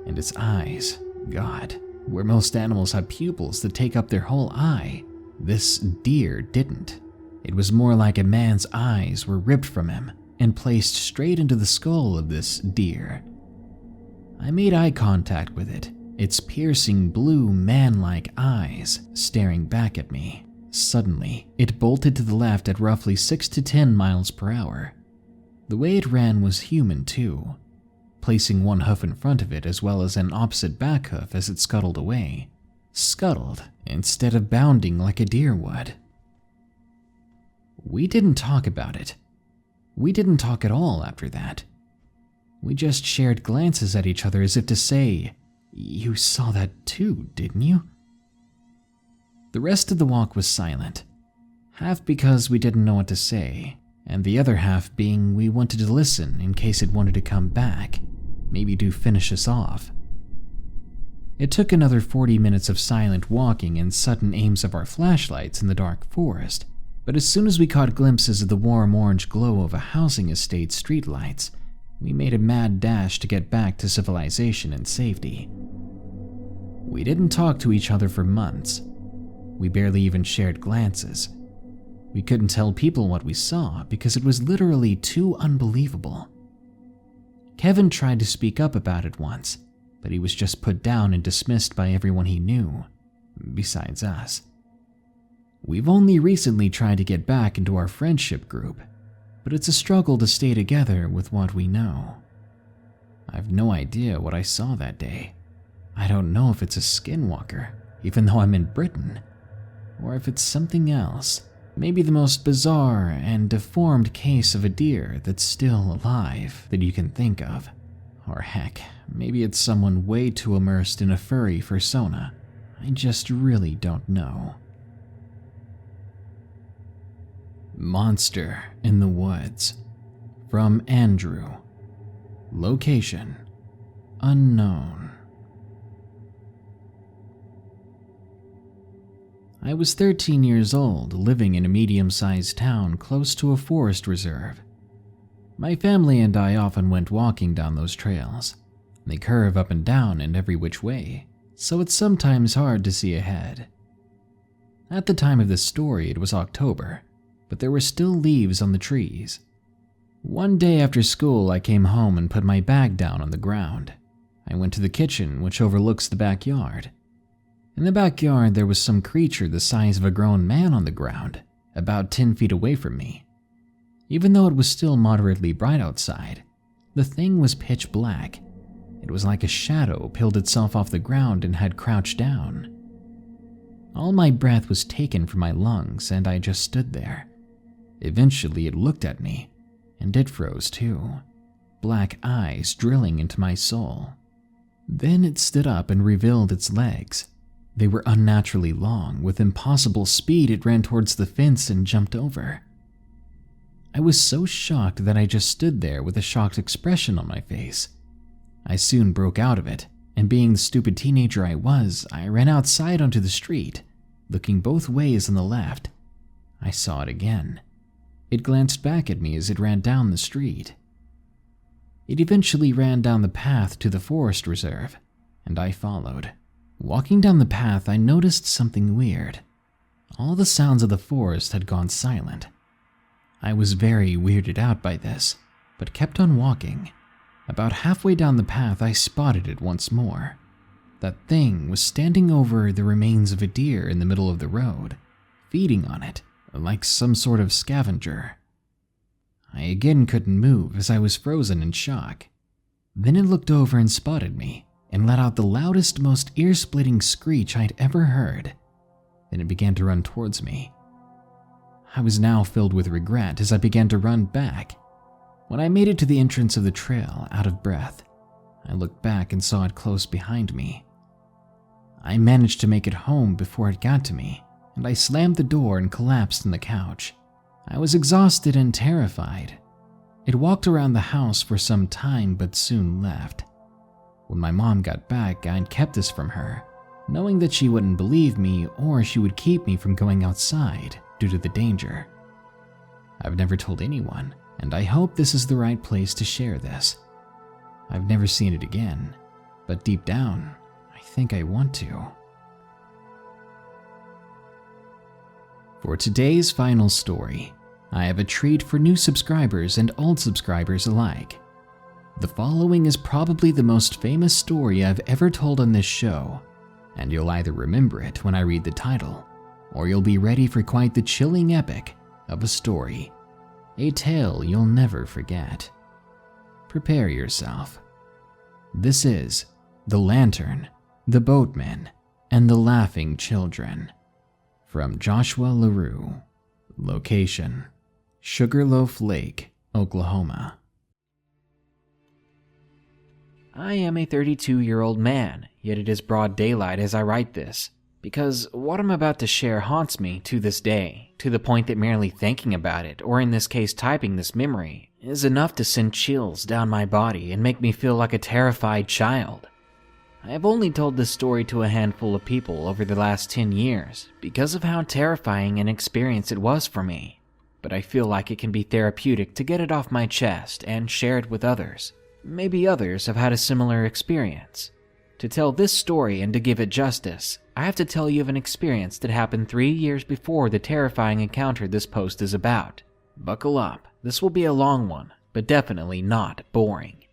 And its eyes, God, where most animals have pupils that take up their whole eye, this deer didn't. It was more like a man's eyes were ripped from him and placed straight into the skull of this deer. I made eye contact with it, its piercing blue man-like eyes staring back at me. Suddenly, it bolted to the left at roughly 6 to 10 miles per hour. The way it ran was human too, placing 1 hoof in front of it as well as an opposite back hoof as it scuttled away. Scuttled instead of bounding like a deer would. We didn't talk about it. We didn't talk at all after that. We just shared glances at each other as if to say, "You saw that too, didn't you?" The rest of the walk was silent, half because we didn't know what to say, and the other half being we wanted to listen in case it wanted to come back, maybe to finish us off. It took another 40 minutes of silent walking and sudden aims of our flashlights in the dark forest, but as soon as we caught glimpses of the warm orange glow of a housing estate's streetlights, we made a mad dash to get back to civilization and safety. We didn't talk to each other for months. We barely even shared glances. We couldn't tell people what we saw because it was literally too unbelievable. Kevin tried to speak up about it once, but he was just put down and dismissed by everyone he knew, besides us. We've only recently tried to get back into our friendship group, but it's a struggle to stay together with what we know. I've no idea what I saw that day. I don't know if it's a skinwalker, even though I'm in Britain, or if it's something else, maybe the most bizarre and deformed case of a deer that's still alive that you can think of. Or heck, maybe it's someone way too immersed in a furry persona. I just really don't know. Monster in the Woods, from Andrew. Location unknown. I was 13 years old, living in a medium-sized town close to a forest reserve. My family and I often went walking down those trails. They curve up and down in every which way, so it's sometimes hard to see ahead. At the time of this story, it was October, but there were still leaves on the trees. One day after school, I came home and put my bag down on the ground. I went to the kitchen, which overlooks the backyard. In the backyard, there was some creature the size of a grown man on the ground, about 10 feet away from me. Even though it was still moderately bright outside, the thing was pitch black. It was like a shadow peeled itself off the ground and had crouched down. All my breath was taken from my lungs, and I just stood there. Eventually, it looked at me, and it froze too, black eyes drilling into my soul. Then it stood up and revealed its legs. They were unnaturally long. With impossible speed, it ran towards the fence and jumped over. I was so shocked that I just stood there with a shocked expression on my face. I soon broke out of it, and being the stupid teenager I was, I ran outside onto the street, looking both ways on the left. I saw it again. It glanced back at me as it ran down the street. It eventually ran down the path to the forest reserve, and I followed. Walking down the path, I noticed something weird. All the sounds of the forest had gone silent. I was very weirded out by this, but kept on walking. About halfway down the path, I spotted it once more. That thing was standing over the remains of a deer in the middle of the road, feeding on it like some sort of scavenger. I again couldn't move as I was frozen in shock. Then it looked over and spotted me and let out the loudest, most ear-splitting screech I'd ever heard. Then it began to run towards me. I was now filled with regret as I began to run back. When I made it to the entrance of the trail, out of breath, I looked back and saw it close behind me. I managed to make it home before it got to me, and I slammed the door and collapsed on the couch. I was exhausted and terrified. It walked around the house for some time but soon left. When my mom got back, I'd kept this from her, knowing that she wouldn't believe me or she would keep me from going outside due to the danger. I've never told anyone, and I hope this is the right place to share this. I've never seen it again, but deep down, I think I want to. For today's final story, I have a treat for new subscribers and old subscribers alike. The following is probably the most famous story I've ever told on this show, and you'll either remember it when I read the title, or you'll be ready for quite the chilling epic of a story. A tale you'll never forget. Prepare yourself. This is The Lantern, the Boatman, and the Laughing Children. From Joshua LaRue. Location: Sugarloaf Lake, Oklahoma. I am a 32-year-old man, yet it is broad daylight as I write this, because what I'm about to share haunts me to this day, to the point that merely thinking about it, or in this case typing this memory, is enough to send chills down my body and make me feel like a terrified child. I have only told this story to a handful of people over the last 10 years because of how terrifying an experience it was for me, but I feel like it can be therapeutic to get it off my chest and share it with others. Maybe others have had a similar experience. To tell this story and to give it justice, I have to tell you of an experience that happened 3 years before the terrifying encounter this post is about. Buckle up, this will be a long one, but definitely not boring.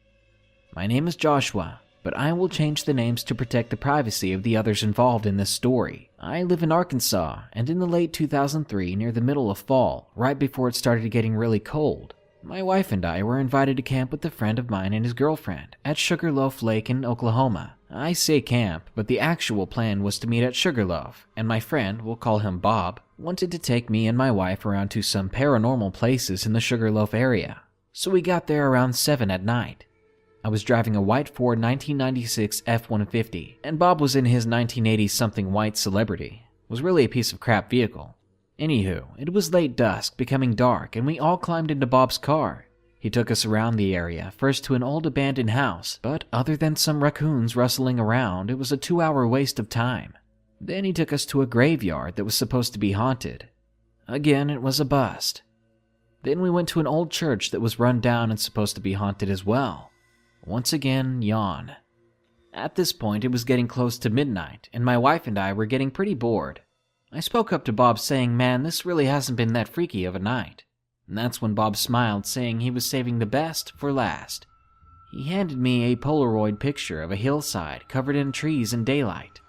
My name is Joshua, but I will change the names to protect the privacy of the others involved in this story. I live in Arkansas, and in the late 2003, near the middle of fall, right before it started getting really cold, my wife and I were invited to camp with a friend of mine and his girlfriend at Sugarloaf Lake in Oklahoma. I say camp, but the actual plan was to meet at Sugarloaf, and my friend, we'll call him Bob, wanted to take me and my wife around to some paranormal places in the Sugarloaf area. So we got there around 7 at night. I was driving a white Ford 1996 F-150, and Bob was in his 1980-something white Celebrity. It was really a piece of crap vehicle. Anywho, it was late dusk, becoming dark, and we all climbed into Bob's car. He took us around the area, first to an old abandoned house, but other than some raccoons rustling around, it was a 2-hour waste of time. Then he took us to a graveyard that was supposed to be haunted. Again, it was a bust. Then we went to an old church that was run down and supposed to be haunted as well. Once again, yawn. At this point, it was getting close to midnight, and my wife and I were getting pretty bored. I spoke up to Bob saying, "Man, this really hasn't been that freaky of a night." And that's when Bob smiled, saying he was saving the best for last. He handed me a Polaroid picture of a hillside covered in trees and daylight.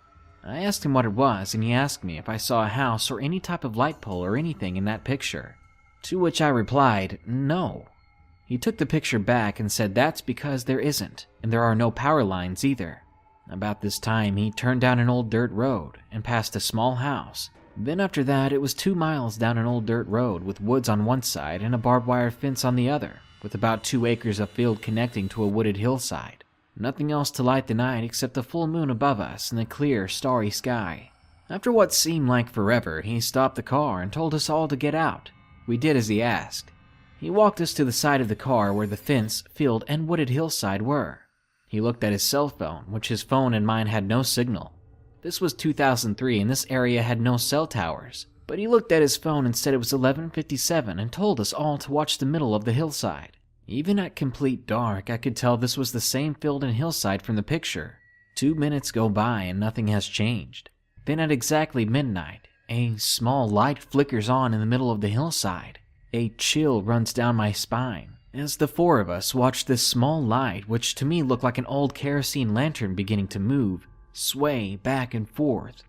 I asked him what it was, and he asked me if I saw a house or any type of light pole or anything in that picture. To which I replied, no. He took the picture back and said that's because there isn't, and there are no power lines either. About this time, he turned down an old dirt road and passed a small house. Then after that, it was 2 miles down an old dirt road with woods on one side and a barbed wire fence on the other, with about 2 acres of field connecting to a wooded hillside. Nothing else to light the night except the full moon above us and the clear, starry sky. After what seemed like forever, he stopped the car and told us all to get out. We did as he asked. He walked us to the side of the car where the fence, field, and wooded hillside were. He looked at his cell phone, which his phone and mine had no signal. This was 2003 and this area had no cell towers. But he looked at his phone and said it was 11:57 and told us all to watch the middle of the hillside. Even at complete dark, I could tell this was the same field and hillside from the picture. 2 minutes go by and nothing has changed. Then at exactly midnight, a small light flickers on in the middle of the hillside. A chill runs down my spine as the four of us watch this small light, which to me looked like an old kerosene lantern, beginning to move, sway back and forth.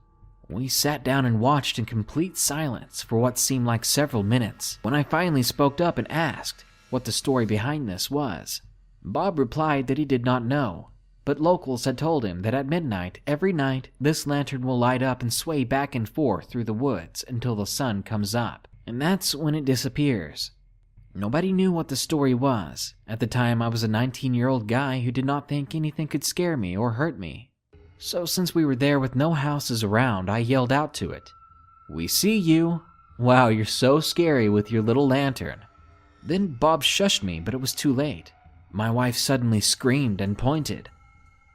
We sat down and watched in complete silence for what seemed like several minutes, when I finally spoke up and asked what the story behind this was. Bob replied that he did not know, but locals had told him that at midnight every night this lantern will light up and sway back and forth through the woods until the sun comes up, and that's when it disappears. Nobody knew what the story was. At the time, I was a 19-year-old guy who did not think anything could scare me or hurt me. So since we were there with no houses around, I yelled out to it, "We see you! Wow, you're so scary with your little lantern." Then Bob shushed me, but it was too late. My wife suddenly screamed and pointed.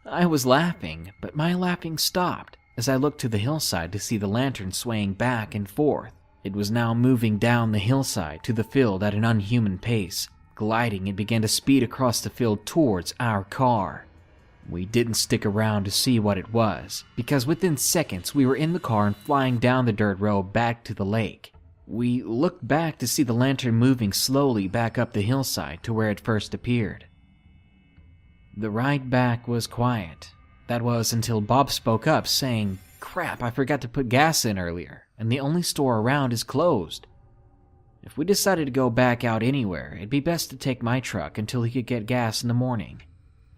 I was laughing, but my laughing stopped as I looked to the hillside to see the lantern swaying back and forth. It was now moving down the hillside to the field at an unhuman pace. Gliding, it began to speed across the field towards our car. We didn't stick around to see what it was, because within seconds we were in the car and flying down the dirt road back to the lake. We looked back to see the lantern moving slowly back up the hillside to where it first appeared. The ride back was quiet. That was until Bob spoke up saying, "Crap, I forgot to put gas in earlier, and the only store around is closed." If we decided to go back out anywhere, it'd be best to take my truck until he could get gas in the morning.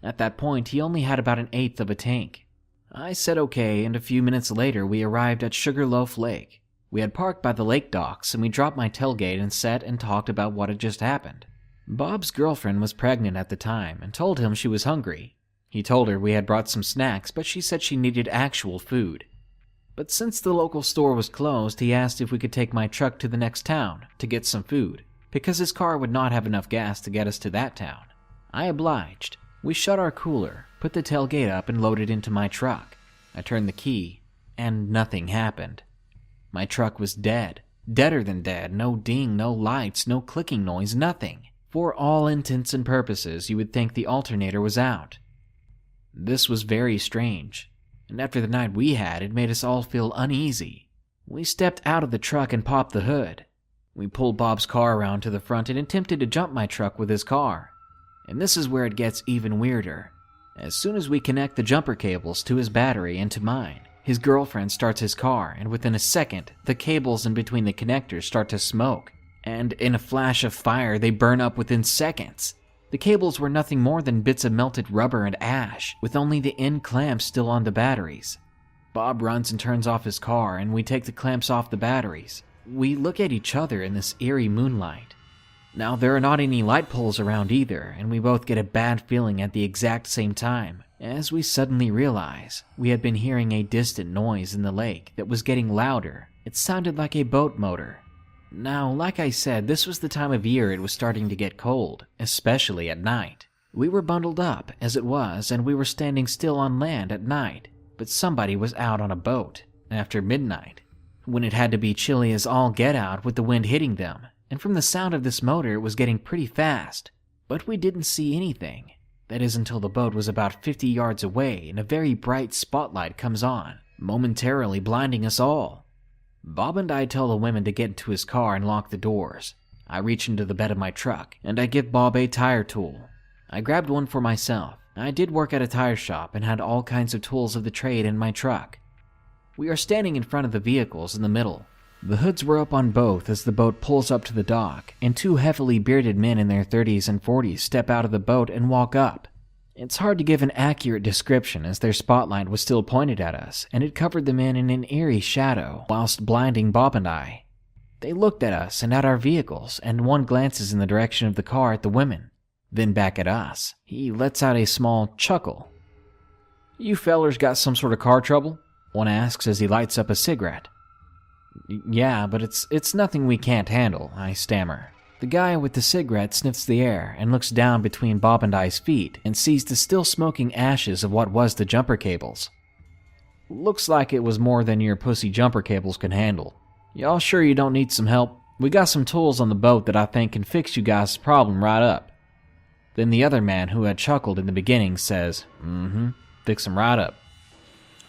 At that point, he only had about 1/8 of a tank. I said okay, and a few minutes later we arrived at Sugarloaf Lake. We had parked by the lake docks, and we dropped my tailgate and sat and talked about what had just happened. Bob's girlfriend was pregnant at the time and told him she was hungry. He told her we had brought some snacks, but she said she needed actual food. But since the local store was closed, he asked if we could take my truck to the next town to get some food, because his car would not have enough gas to get us to that town. I obliged. We shut our cooler, put the tailgate up, and loaded into my truck. I turned the key, and nothing happened. My truck was dead. Deader than dead. No ding, no lights, no clicking noise, nothing. For all intents and purposes, you would think the alternator was out. This was very strange, and after the night we had, it made us all feel uneasy. We stepped out of the truck and popped the hood. We pulled Bob's car around to the front and attempted to jump my truck with his car. And this is where it gets even weirder. As soon as we connect the jumper cables to his battery and to mine, his girlfriend starts his car, and within a second, the cables in between the connectors start to smoke. And in a flash of fire, they burn up within seconds. The cables were nothing more than bits of melted rubber and ash, with only the end clamps still on the batteries. Bob runs and turns off his car, and we take the clamps off the batteries. We look at each other in this eerie moonlight. Now, there are not any light poles around either, and we both get a bad feeling at the exact same time, as we suddenly realize we had been hearing a distant noise in the lake that was getting louder. It sounded like a boat motor. Now, like I said, this was the time of year it was starting to get cold, especially at night. We were bundled up, as it was, and we were standing still on land at night, but somebody was out on a boat, after midnight, when it had to be chilly as all get out with the wind hitting them, and from the sound of this motor it was getting pretty fast, but we didn't see anything. That is until the boat was about 50 yards away and a very bright spotlight comes on, momentarily blinding us all. Bob and I tell the women to get into his car and lock the doors. I reach into the bed of my truck, and I give Bob a tire tool. I grabbed one for myself. I did work at a tire shop and had all kinds of tools of the trade in my truck. We are standing in front of the vehicles in the middle. The hoods were up on both as the boat pulls up to the dock, and two heavily bearded men in their 30s and 40s step out of the boat and walk up. It's hard to give an accurate description as their spotlight was still pointed at us, and it covered the men in an eerie shadow whilst blinding Bob and I. They looked at us and at our vehicles, and one glances in the direction of the car at the women, then back at us. He lets out a small chuckle. "You fellers got some sort of car trouble?" one asks as he lights up a cigarette. "Yeah, but it's nothing we can't handle," I stammer. The guy with the cigarette sniffs the air and looks down between Bob and I's feet and sees the still smoking ashes of what was the jumper cables. "Looks like it was more than your pussy jumper cables can handle. Y'all sure you don't need some help? We got some tools on the boat that I think can fix you guys' problem right up." Then the other man who had chuckled in the beginning says, "Fix 'em right up."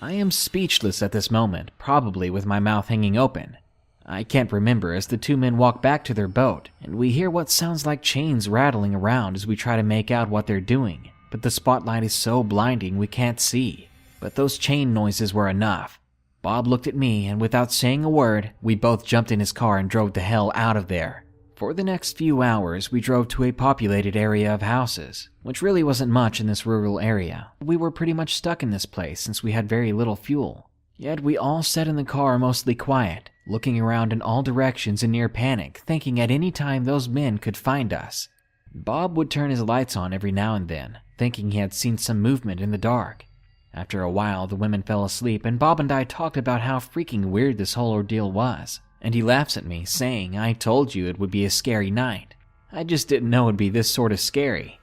I am speechless at this moment, probably with my mouth hanging open. I can't remember as the two men walk back to their boat, and we hear what sounds like chains rattling around as we try to make out what they're doing, but the spotlight is so blinding we can't see. But those chain noises were enough. Bob looked at me, and without saying a word, we both jumped in his car and drove the hell out of there. For the next few hours, we drove to a populated area of houses, which really wasn't much in this rural area. We were pretty much stuck in this place since we had very little fuel. Yet we all sat in the car mostly quiet, looking around in all directions in near panic, thinking at any time those men could find us. Bob would turn his lights on every now and then, thinking he had seen some movement in the dark. After a while, the women fell asleep, and Bob and I talked about how freaking weird this whole ordeal was. And he laughs at me, saying, "I told you it would be a scary night. I just didn't know it'd be this sort of scary."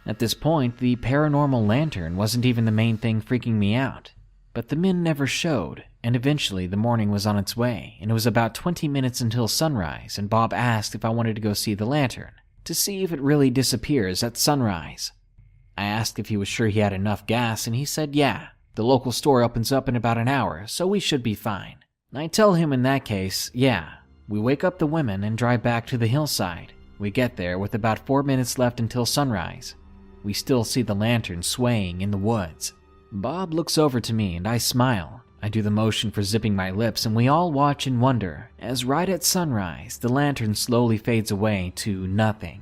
At this point, the paranormal lantern wasn't even the main thing freaking me out. But the men never showed, and eventually the morning was on its way, and it was about 20 minutes until sunrise, and Bob asked if I wanted to go see the lantern, to see if it really disappears at sunrise. I asked if he was sure he had enough gas, and he said yeah, the local store opens up in about an hour, so we should be fine. I tell him in that case, yeah. We wake up the women and drive back to the hillside. We get there with about 4 minutes left until sunrise. We still see the lantern swaying in the woods. Bob looks over to me and I smile. I do the motion for zipping my lips and we all watch in wonder as right at sunrise, the lantern slowly fades away to nothing.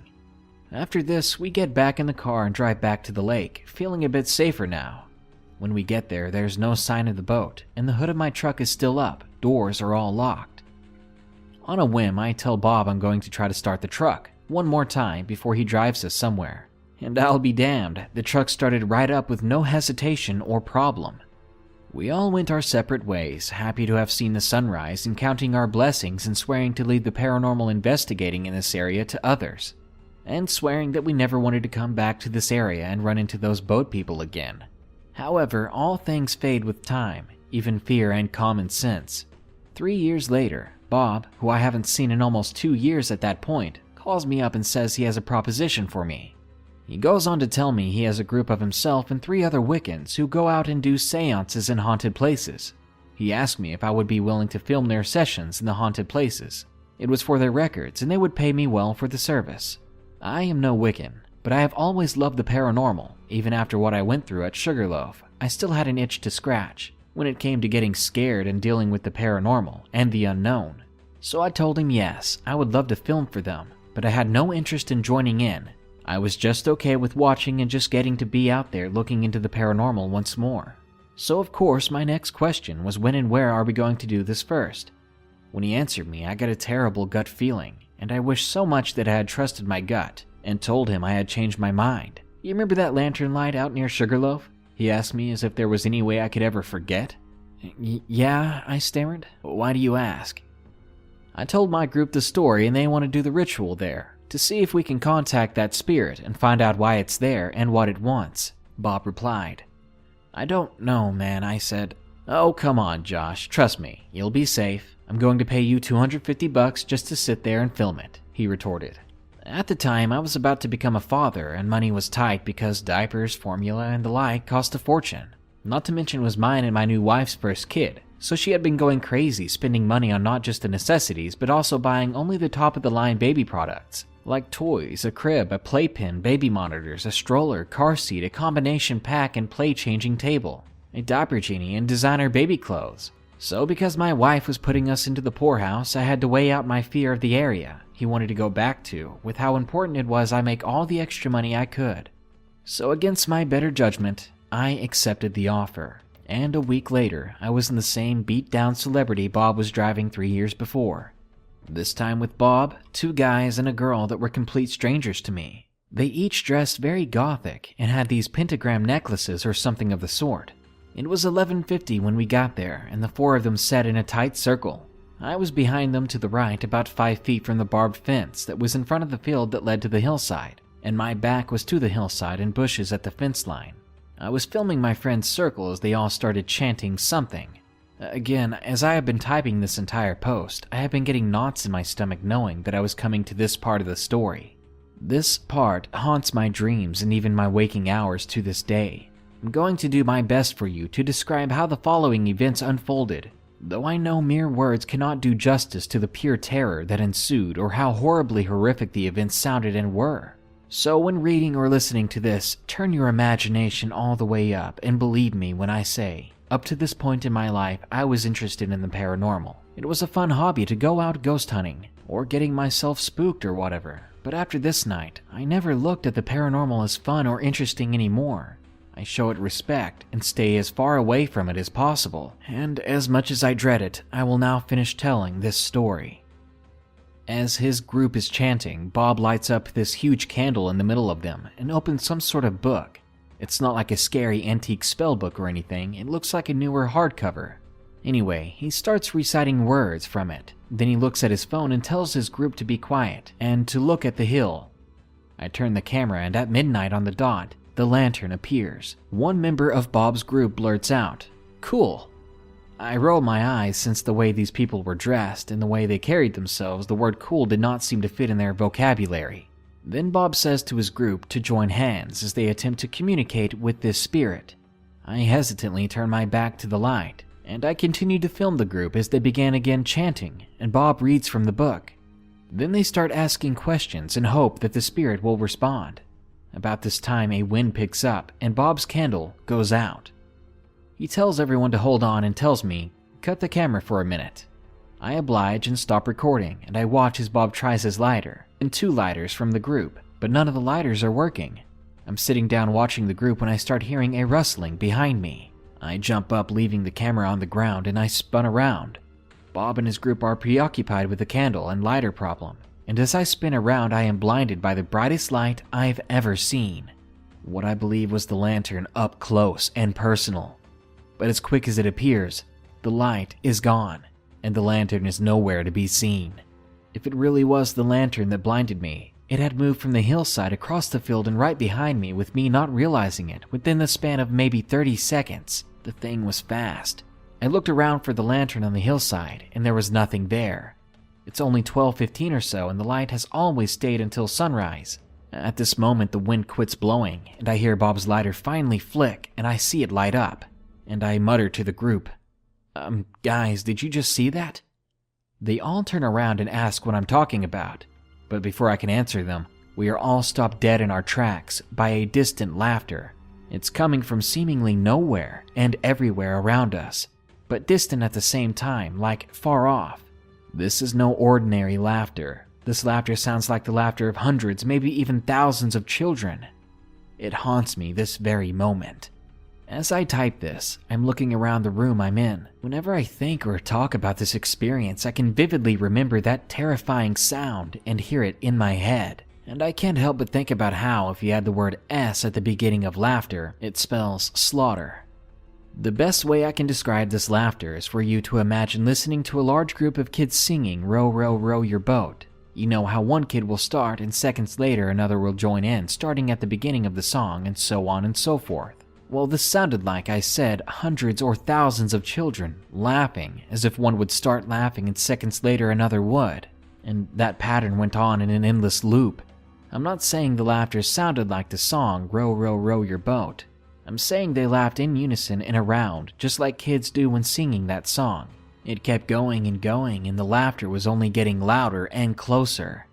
After this, we get back in the car and drive back to the lake, feeling a bit safer now. When we get there, there's no sign of the boat, and the hood of my truck is still up, doors are all locked. On a whim, I tell Bob I'm going to try to start the truck one more time before he drives us somewhere. And I'll be damned, the truck started right up with no hesitation or problem. We all went our separate ways, happy to have seen the sunrise and counting our blessings and swearing to leave the paranormal investigating in this area to others. And swearing that we never wanted to come back to this area and run into those boat people again. However, all things fade with time, even fear and common sense. 3 years later, Bob, who I haven't seen in almost 2 years at that point, calls me up and says he has a proposition for me. He goes on to tell me he has a group of himself and 3 other Wiccans who go out and do seances in haunted places. He asked me if I would be willing to film their sessions in the haunted places. It was for their records and they would pay me well for the service. I am no Wiccan, but I have always loved the paranormal. Even after what I went through at Sugarloaf, I still had an itch to scratch when it came to getting scared and dealing with the paranormal and the unknown. So I told him yes, I would love to film for them, but I had no interest in joining in. I was just okay with watching and just getting to be out there looking into the paranormal once more. So of course my next question was when and where are we going to do this first? When he answered me, I got a terrible gut feeling, and I wished so much that I had trusted my gut and told him I had changed my mind. You remember that lantern light out near Sugarloaf? He asked me as if there was any way I could ever forget. Yeah, I stammered. Why do you ask? I told my group the story and they want to do the ritual there, to see if we can contact that spirit and find out why it's there and what it wants, Bob replied. I don't know, man, I said. Oh, come on, Josh, trust me, you'll be safe. I'm going to pay you $250 just to sit there and film it, he retorted. At the time, I was about to become a father and money was tight because diapers, formula, and the like cost a fortune. Not to mention it was mine and my new wife's first kid, so she had been going crazy spending money on not just the necessities but also buying only the top-of-the-line baby products, like toys, a crib, a playpen, baby monitors, a stroller, car seat, a combination pack and play-changing table, a diaper genie, and designer baby clothes. So because my wife was putting us into the poorhouse, I had to weigh out my fear of the area he wanted to go back to with how important it was I make all the extra money I could. So against my better judgment, I accepted the offer. And a week later, I was in the same beat-down celebrity Bob was driving 3 years before. This time with Bob, 2 guys and a girl that were complete strangers to me. They each dressed very gothic and had these pentagram necklaces or something of the sort. It was 11:50 when we got there, and the 4 of them sat in a tight circle. I was behind them to the right, about 5 feet from the barbed fence that was in front of the field that led to the hillside, and my back was to the hillside and bushes at the fence line. I was filming my friend's circle as they all started chanting something. Again, as I have been typing this entire post, I have been getting knots in my stomach knowing that I was coming to this part of the story. This part haunts my dreams and even my waking hours to this day. I'm going to do my best for you to describe how the following events unfolded, though I know mere words cannot do justice to the pure terror that ensued or how horribly horrific the events sounded and were. So when reading or listening to this, turn your imagination all the way up and believe me when I say, up to this point in my life, I was interested in the paranormal. It was a fun hobby to go out ghost hunting or getting myself spooked or whatever. But after this night, I never looked at the paranormal as fun or interesting anymore. I show it respect and stay as far away from it as possible. And as much as I dread it, I will now finish telling this story. As his group is chanting, Bob lights up this huge candle in the middle of them and opens some sort of book. It's not like a scary antique spell book or anything, it looks like a newer hardcover. Anyway, he starts reciting words from it. Then he looks at his phone and tells his group to be quiet and to look at the hill. I turn the camera and at midnight on the dot, the lantern appears. One member of Bob's group blurts out, "Cool." I roll my eyes since the way these people were dressed and the way they carried themselves, the word cool did not seem to fit in their vocabulary. Then Bob says to his group to join hands as they attempt to communicate with this spirit. I hesitantly turn my back to the light, and I continue to film the group as they began again chanting, and Bob reads from the book. Then they start asking questions and hope that the spirit will respond. About this time, a wind picks up and Bob's candle goes out. He tells everyone to hold on and tells me, "Cut the camera for a minute." I oblige and stop recording, and I watch as Bob tries his lighter and 2 lighters from the group, but none of the lighters are working. I'm sitting down watching the group when I start hearing a rustling behind me. I jump up, leaving the camera on the ground, and I spun around. Bob and his group are preoccupied with the candle and lighter problem, and as I spin around, I am blinded by the brightest light I've ever seen. What I believe was the lantern up close and personal. But as quick as it appears, the light is gone, and the lantern is nowhere to be seen. If it really was the lantern that blinded me, it had moved from the hillside across the field and right behind me with me not realizing it within the span of maybe 30 seconds. The thing was fast. I looked around for the lantern on the hillside, and there was nothing there. It's only 12:15 or so, and the light has always stayed until sunrise. At this moment, the wind quits blowing, and I hear Bob's lighter finally flick, and I see it light up. And I mutter to the group, "Guys, did you just see that?" They all turn around and ask what I'm talking about. But before I can answer them, we are all stopped dead in our tracks by a distant laughter. It's coming from seemingly nowhere and everywhere around us, but distant at the same time, like far off. This is no ordinary laughter. This laughter sounds like the laughter of hundreds, maybe even thousands of children. It haunts me this very moment. As I type this, I'm looking around the room I'm in. Whenever I think or talk about this experience, I can vividly remember that terrifying sound and hear it in my head. And I can't help but think about how, if you add the word S at the beginning of laughter, it spells slaughter. The best way I can describe this laughter is for you to imagine listening to a large group of kids singing "Row, row, row your boat." You know how one kid will start and seconds later another will join in, starting at the beginning of the song and so on and so forth. Well, this sounded like I said hundreds or thousands of children laughing, as if one would start laughing and seconds later another would. And that pattern went on in an endless loop. I'm not saying the laughter sounded like the song "Row, row, row your boat." I'm saying they laughed in unison and around, just like kids do when singing that song. It kept going, and the laughter was only getting louder and closer.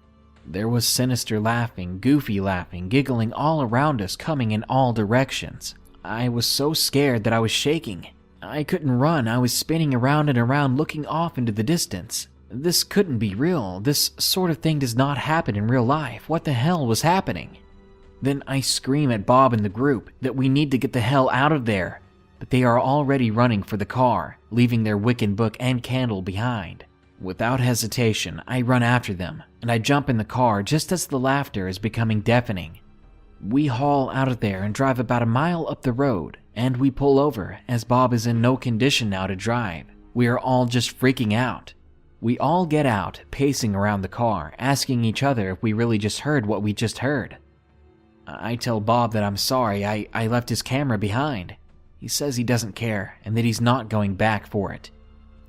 There was sinister laughing, goofy laughing, giggling all around us, coming in all directions. I was so scared that I was shaking. I couldn't run. I was spinning around and around, looking off into the distance. This couldn't be real. This sort of thing does not happen in real life. What the hell was happening? Then I scream at Bob and the group that we need to get the hell out of there. But they are already running for the car, leaving their Wiccan book and candle behind. Without hesitation, I run after them, and I jump in the car just as the laughter is becoming deafening. We haul out of there and drive about a mile up the road, and we pull over as Bob is in no condition now to drive. We are all just freaking out. We all get out, pacing around the car, asking each other if we really just heard what we just heard. I tell Bob that I'm sorry, I left his camera behind. He says he doesn't care and that he's not going back for it.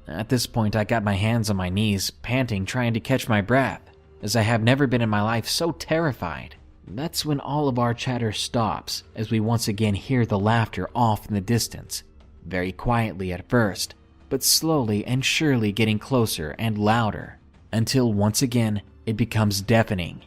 At this point, I got my hands on my knees, panting, trying to catch my breath, as I have never been in my life so terrified. That's when all of our chatter stops, as we once again hear the laughter off in the distance, very quietly at first, but slowly and surely getting closer and louder, until once again it becomes deafening.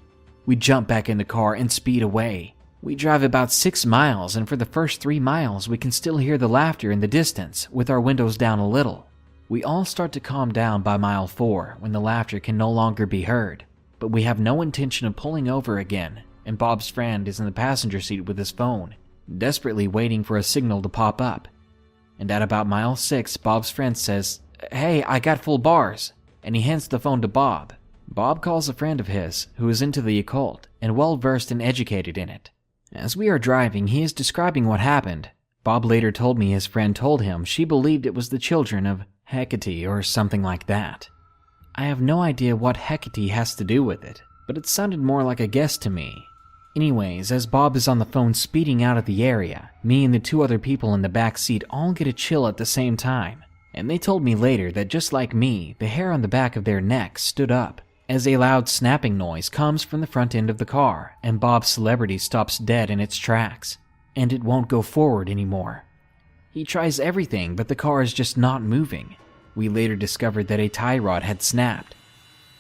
We jump back in the car and speed away. We drive about 6 miles, and for the first 3 miles we can still hear the laughter in the distance with our windows down a little. We all start to calm down by mile 4 when the laughter can no longer be heard, but we have no intention of pulling over again, and Bob's friend is in the passenger seat with his phone, desperately waiting for a signal to pop up. And at about mile 6, Bob's friend says, "Hey, I got full bars," and he hands the phone to Bob. Bob calls a friend of his who is into the occult and well versed and educated in it. As we are driving, he is describing what happened. Bob later told me his friend told him she believed it was the children of Hecate or something like that. I have no idea what Hecate has to do with it, but it sounded more like a guess to me. Anyways, as Bob is on the phone speeding out of the area, me and the 2 other people in the back seat all get a chill at the same time, and they told me later that just like me, the hair on the back of their necks stood up as a loud snapping noise comes from the front end of the car, and Bob's celebrity stops dead in its tracks, and it won't go forward anymore. He tries everything, but the car is just not moving. We later discovered that a tie rod had snapped.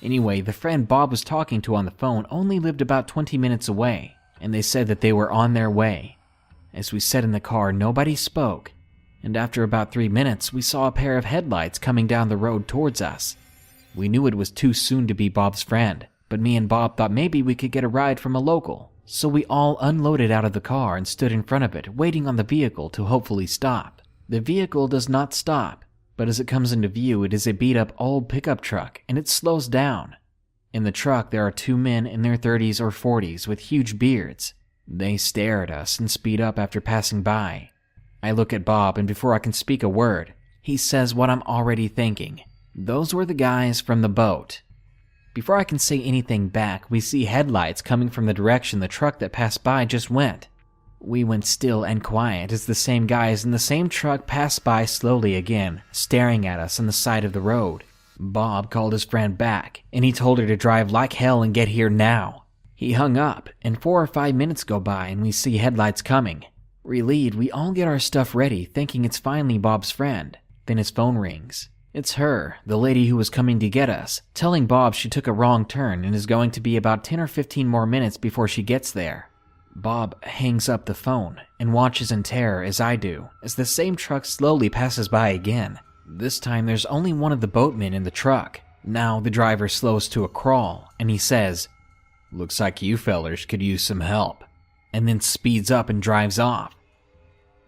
Anyway, the friend Bob was talking to on the phone only lived about 20 minutes away, and they said that they were on their way. As we sat in the car, nobody spoke, and after about 3 minutes, we saw a pair of headlights coming down the road towards us. We knew it was too soon to be Bob's friend, but me and Bob thought maybe we could get a ride from a local, so we all unloaded out of the car and stood in front of it, waiting on the vehicle to hopefully stop. The vehicle does not stop, but as it comes into view, it is a beat-up old pickup truck, and it slows down. In the truck, there are 2 men in their 30s or 40s with huge beards. They stare at us and speed up after passing by. I look at Bob, and before I can speak a word, he says what I'm already thinking. Those were the guys from the boat. Before I can say anything back, we see headlights coming from the direction the truck that passed by just went. We went still and quiet as the same guys in the same truck passed by slowly again, staring at us on the side of the road. Bob called his friend back, and he told her to drive like hell and get here now. He hung up, and 4 or 5 minutes go by and we see headlights coming. Relieved, we all get our stuff ready, thinking it's finally Bob's friend. Then his phone rings. It's her, the lady who was coming to get us, telling Bob she took a wrong turn and is going to be about 10 or 15 more minutes before she gets there. Bob hangs up the phone and watches in terror as I do, as the same truck slowly passes by again. This time there's only one of the boatmen in the truck. Now the driver slows to a crawl and he says, "Looks like you fellers could use some help," and then speeds up and drives off.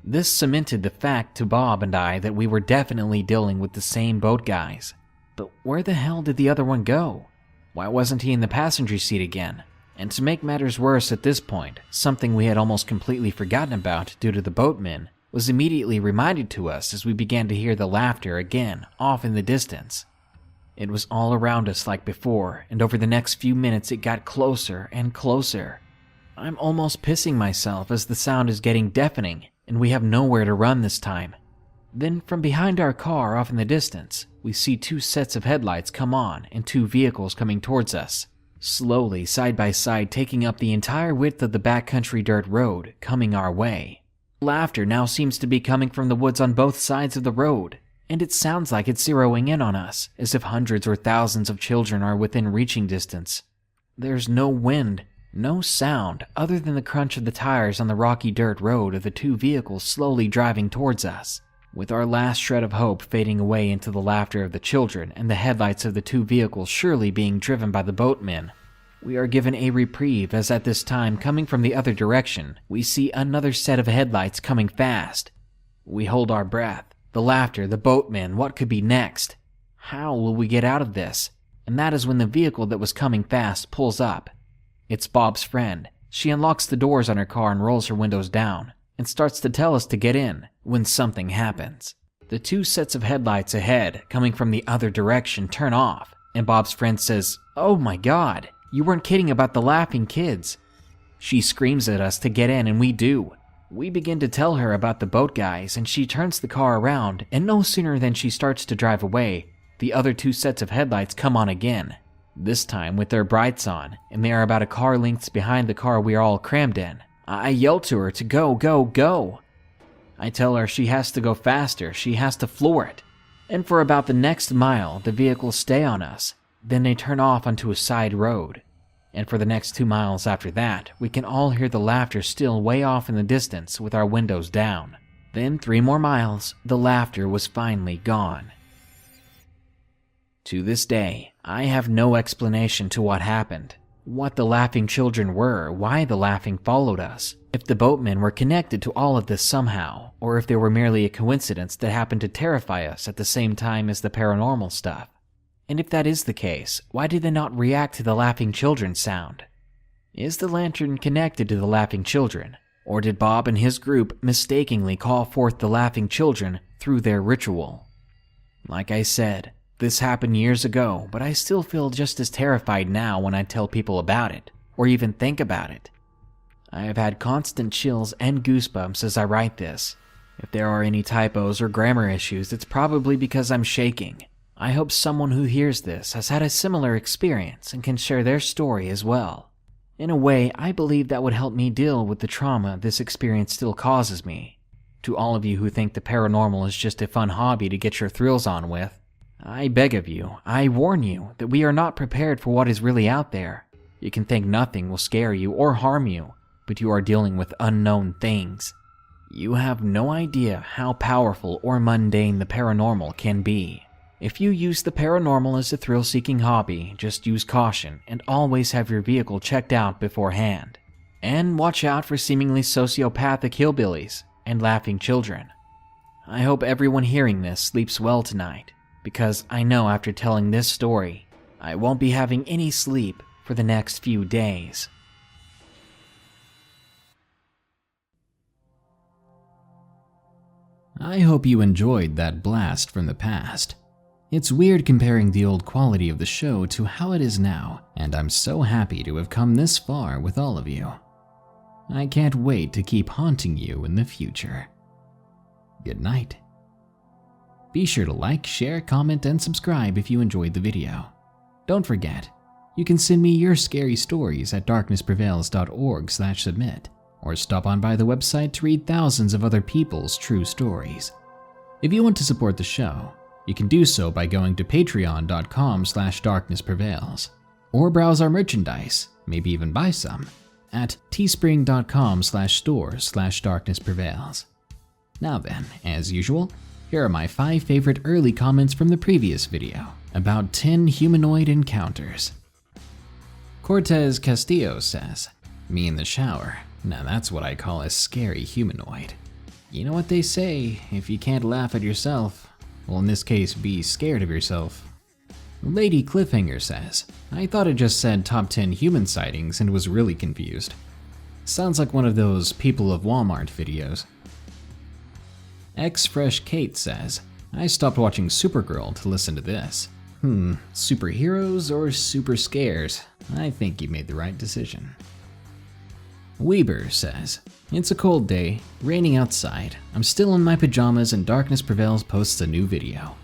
This cemented the fact to Bob and I that we were definitely dealing with the same boat guys. But where the hell did the other one go? Why wasn't he in the passenger seat again? And to make matters worse at this point, something we had almost completely forgotten about due to the boatmen was immediately reminded to us as we began to hear the laughter again off in the distance. It was all around us like before, and over the next few minutes it got closer and closer. I'm almost pissing myself as the sound is getting deafening, and we have nowhere to run this time. Then from behind our car off in the distance, we see 2 sets of headlights come on and 2 vehicles coming towards us, slowly side by side taking up the entire width of the backcountry dirt road coming our way. Laughter now seems to be coming from the woods on both sides of the road, and it sounds like it's zeroing in on us, as if hundreds or thousands of children are within reaching distance. There's no wind, no sound other than the crunch of the tires on the rocky dirt road of the 2 vehicles slowly driving towards us, with our last shred of hope fading away into the laughter of the children and the headlights of the 2 vehicles surely being driven by the boatmen. We are given a reprieve as at this time, coming from the other direction, we see another set of headlights coming fast. We hold our breath. The laughter, the boatmen, what could be next? How will we get out of this? And that is when the vehicle that was coming fast pulls up. It's Bob's friend. She unlocks the doors on her car and rolls her windows down, and starts to tell us to get in, when something happens. The 2 sets of headlights ahead, coming from the other direction, turn off, and Bob's friend says, "Oh my God, you weren't kidding about the laughing kids." She screams at us to get in, and we do. We begin to tell her about the boat guys, and she turns the car around, and no sooner than she starts to drive away, the other 2 sets of headlights come on again. This time with their brights on, and they are about a car lengths behind the car we are all crammed in. I yell to her to go, go, go. I tell her she has to go faster, she has to floor it. And for about the next mile, the vehicles stay on us, then they turn off onto a side road. And for the next 2 miles after that, we can all hear the laughter still way off in the distance with our windows down. Then 3 more miles, the laughter was finally gone. To this day, I have no explanation to what happened, what the laughing children were, why the laughing followed us, if the boatmen were connected to all of this somehow, or if they were merely a coincidence that happened to terrify us at the same time as the paranormal stuff. And if that is the case, why did they not react to the laughing children sound? Is the lantern connected to the laughing children, or did Bob and his group mistakenly call forth the laughing children through their ritual? Like I said, this happened years ago, but I still feel just as terrified now when I tell people about it, or even think about it. I have had constant chills and goosebumps as I write this. If there are any typos or grammar issues, it's probably because I'm shaking. I hope someone who hears this has had a similar experience and can share their story as well. In a way, I believe that would help me deal with the trauma this experience still causes me. To all of you who think the paranormal is just a fun hobby to get your thrills on with, I beg of you, I warn you that we are not prepared for what is really out there. You can think nothing will scare you or harm you, but you are dealing with unknown things. You have no idea how powerful or mundane the paranormal can be. If you use the paranormal as a thrill-seeking hobby, just use caution and always have your vehicle checked out beforehand. And watch out for seemingly sociopathic hillbillies and laughing children. I hope everyone hearing this sleeps well tonight, because I know after telling this story, I won't be having any sleep for the next few days. I hope you enjoyed that blast from the past. It's weird comparing the old quality of the show to how it is now, and I'm so happy to have come this far with all of you. I can't wait to keep haunting you in the future. Good night. Be sure to like, share, comment, and subscribe if you enjoyed the video. Don't forget, you can send me your scary stories at darknessprevails.org/submit, or stop on by the website to read thousands of other people's true stories. If you want to support the show, you can do so by going to patreon.com/darknessprevails, or browse our merchandise, maybe even buy some, at teespring.com/store/darknessprevails. Now then, as usual, here are my 5 favorite early comments from the previous video about 10 humanoid encounters. Cortez Castillo says, "Me in the shower. Now that's what I call a scary humanoid. You know what they say, if you can't laugh at yourself, well, in this case, be scared of yourself." Lady Cliffhanger says, "I thought it just said top 10 human sightings and was really confused. Sounds like one of those People of Walmart videos." X-Fresh Kate says, "I stopped watching Supergirl to listen to this. Superheroes or super scares? I think you made the right decision." Weber says, "It's a cold day, raining outside. I'm still in my pajamas and Darkness Prevails posts a new video.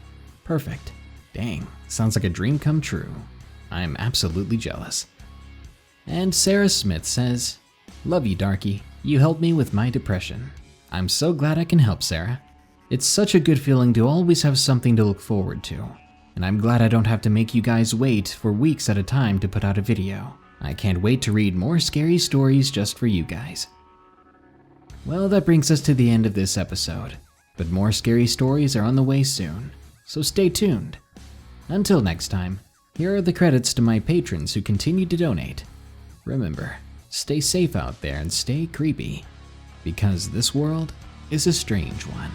Perfect. Dang, sounds like a dream come true. I'm absolutely jealous." And Sarah Smith says, "Love you, Darky. You helped me with my depression. I'm so glad I can help, Sarah. It's such a good feeling to always have something to look forward to. And I'm glad I don't have to make you guys wait for weeks at a time to put out a video. I can't wait to read more scary stories just for you guys." Well, that brings us to the end of this episode, but more scary stories are on the way soon, so stay tuned. Until next time, here are the credits to my patrons who continue to donate. Remember, stay safe out there and stay creepy, because this world is a strange one.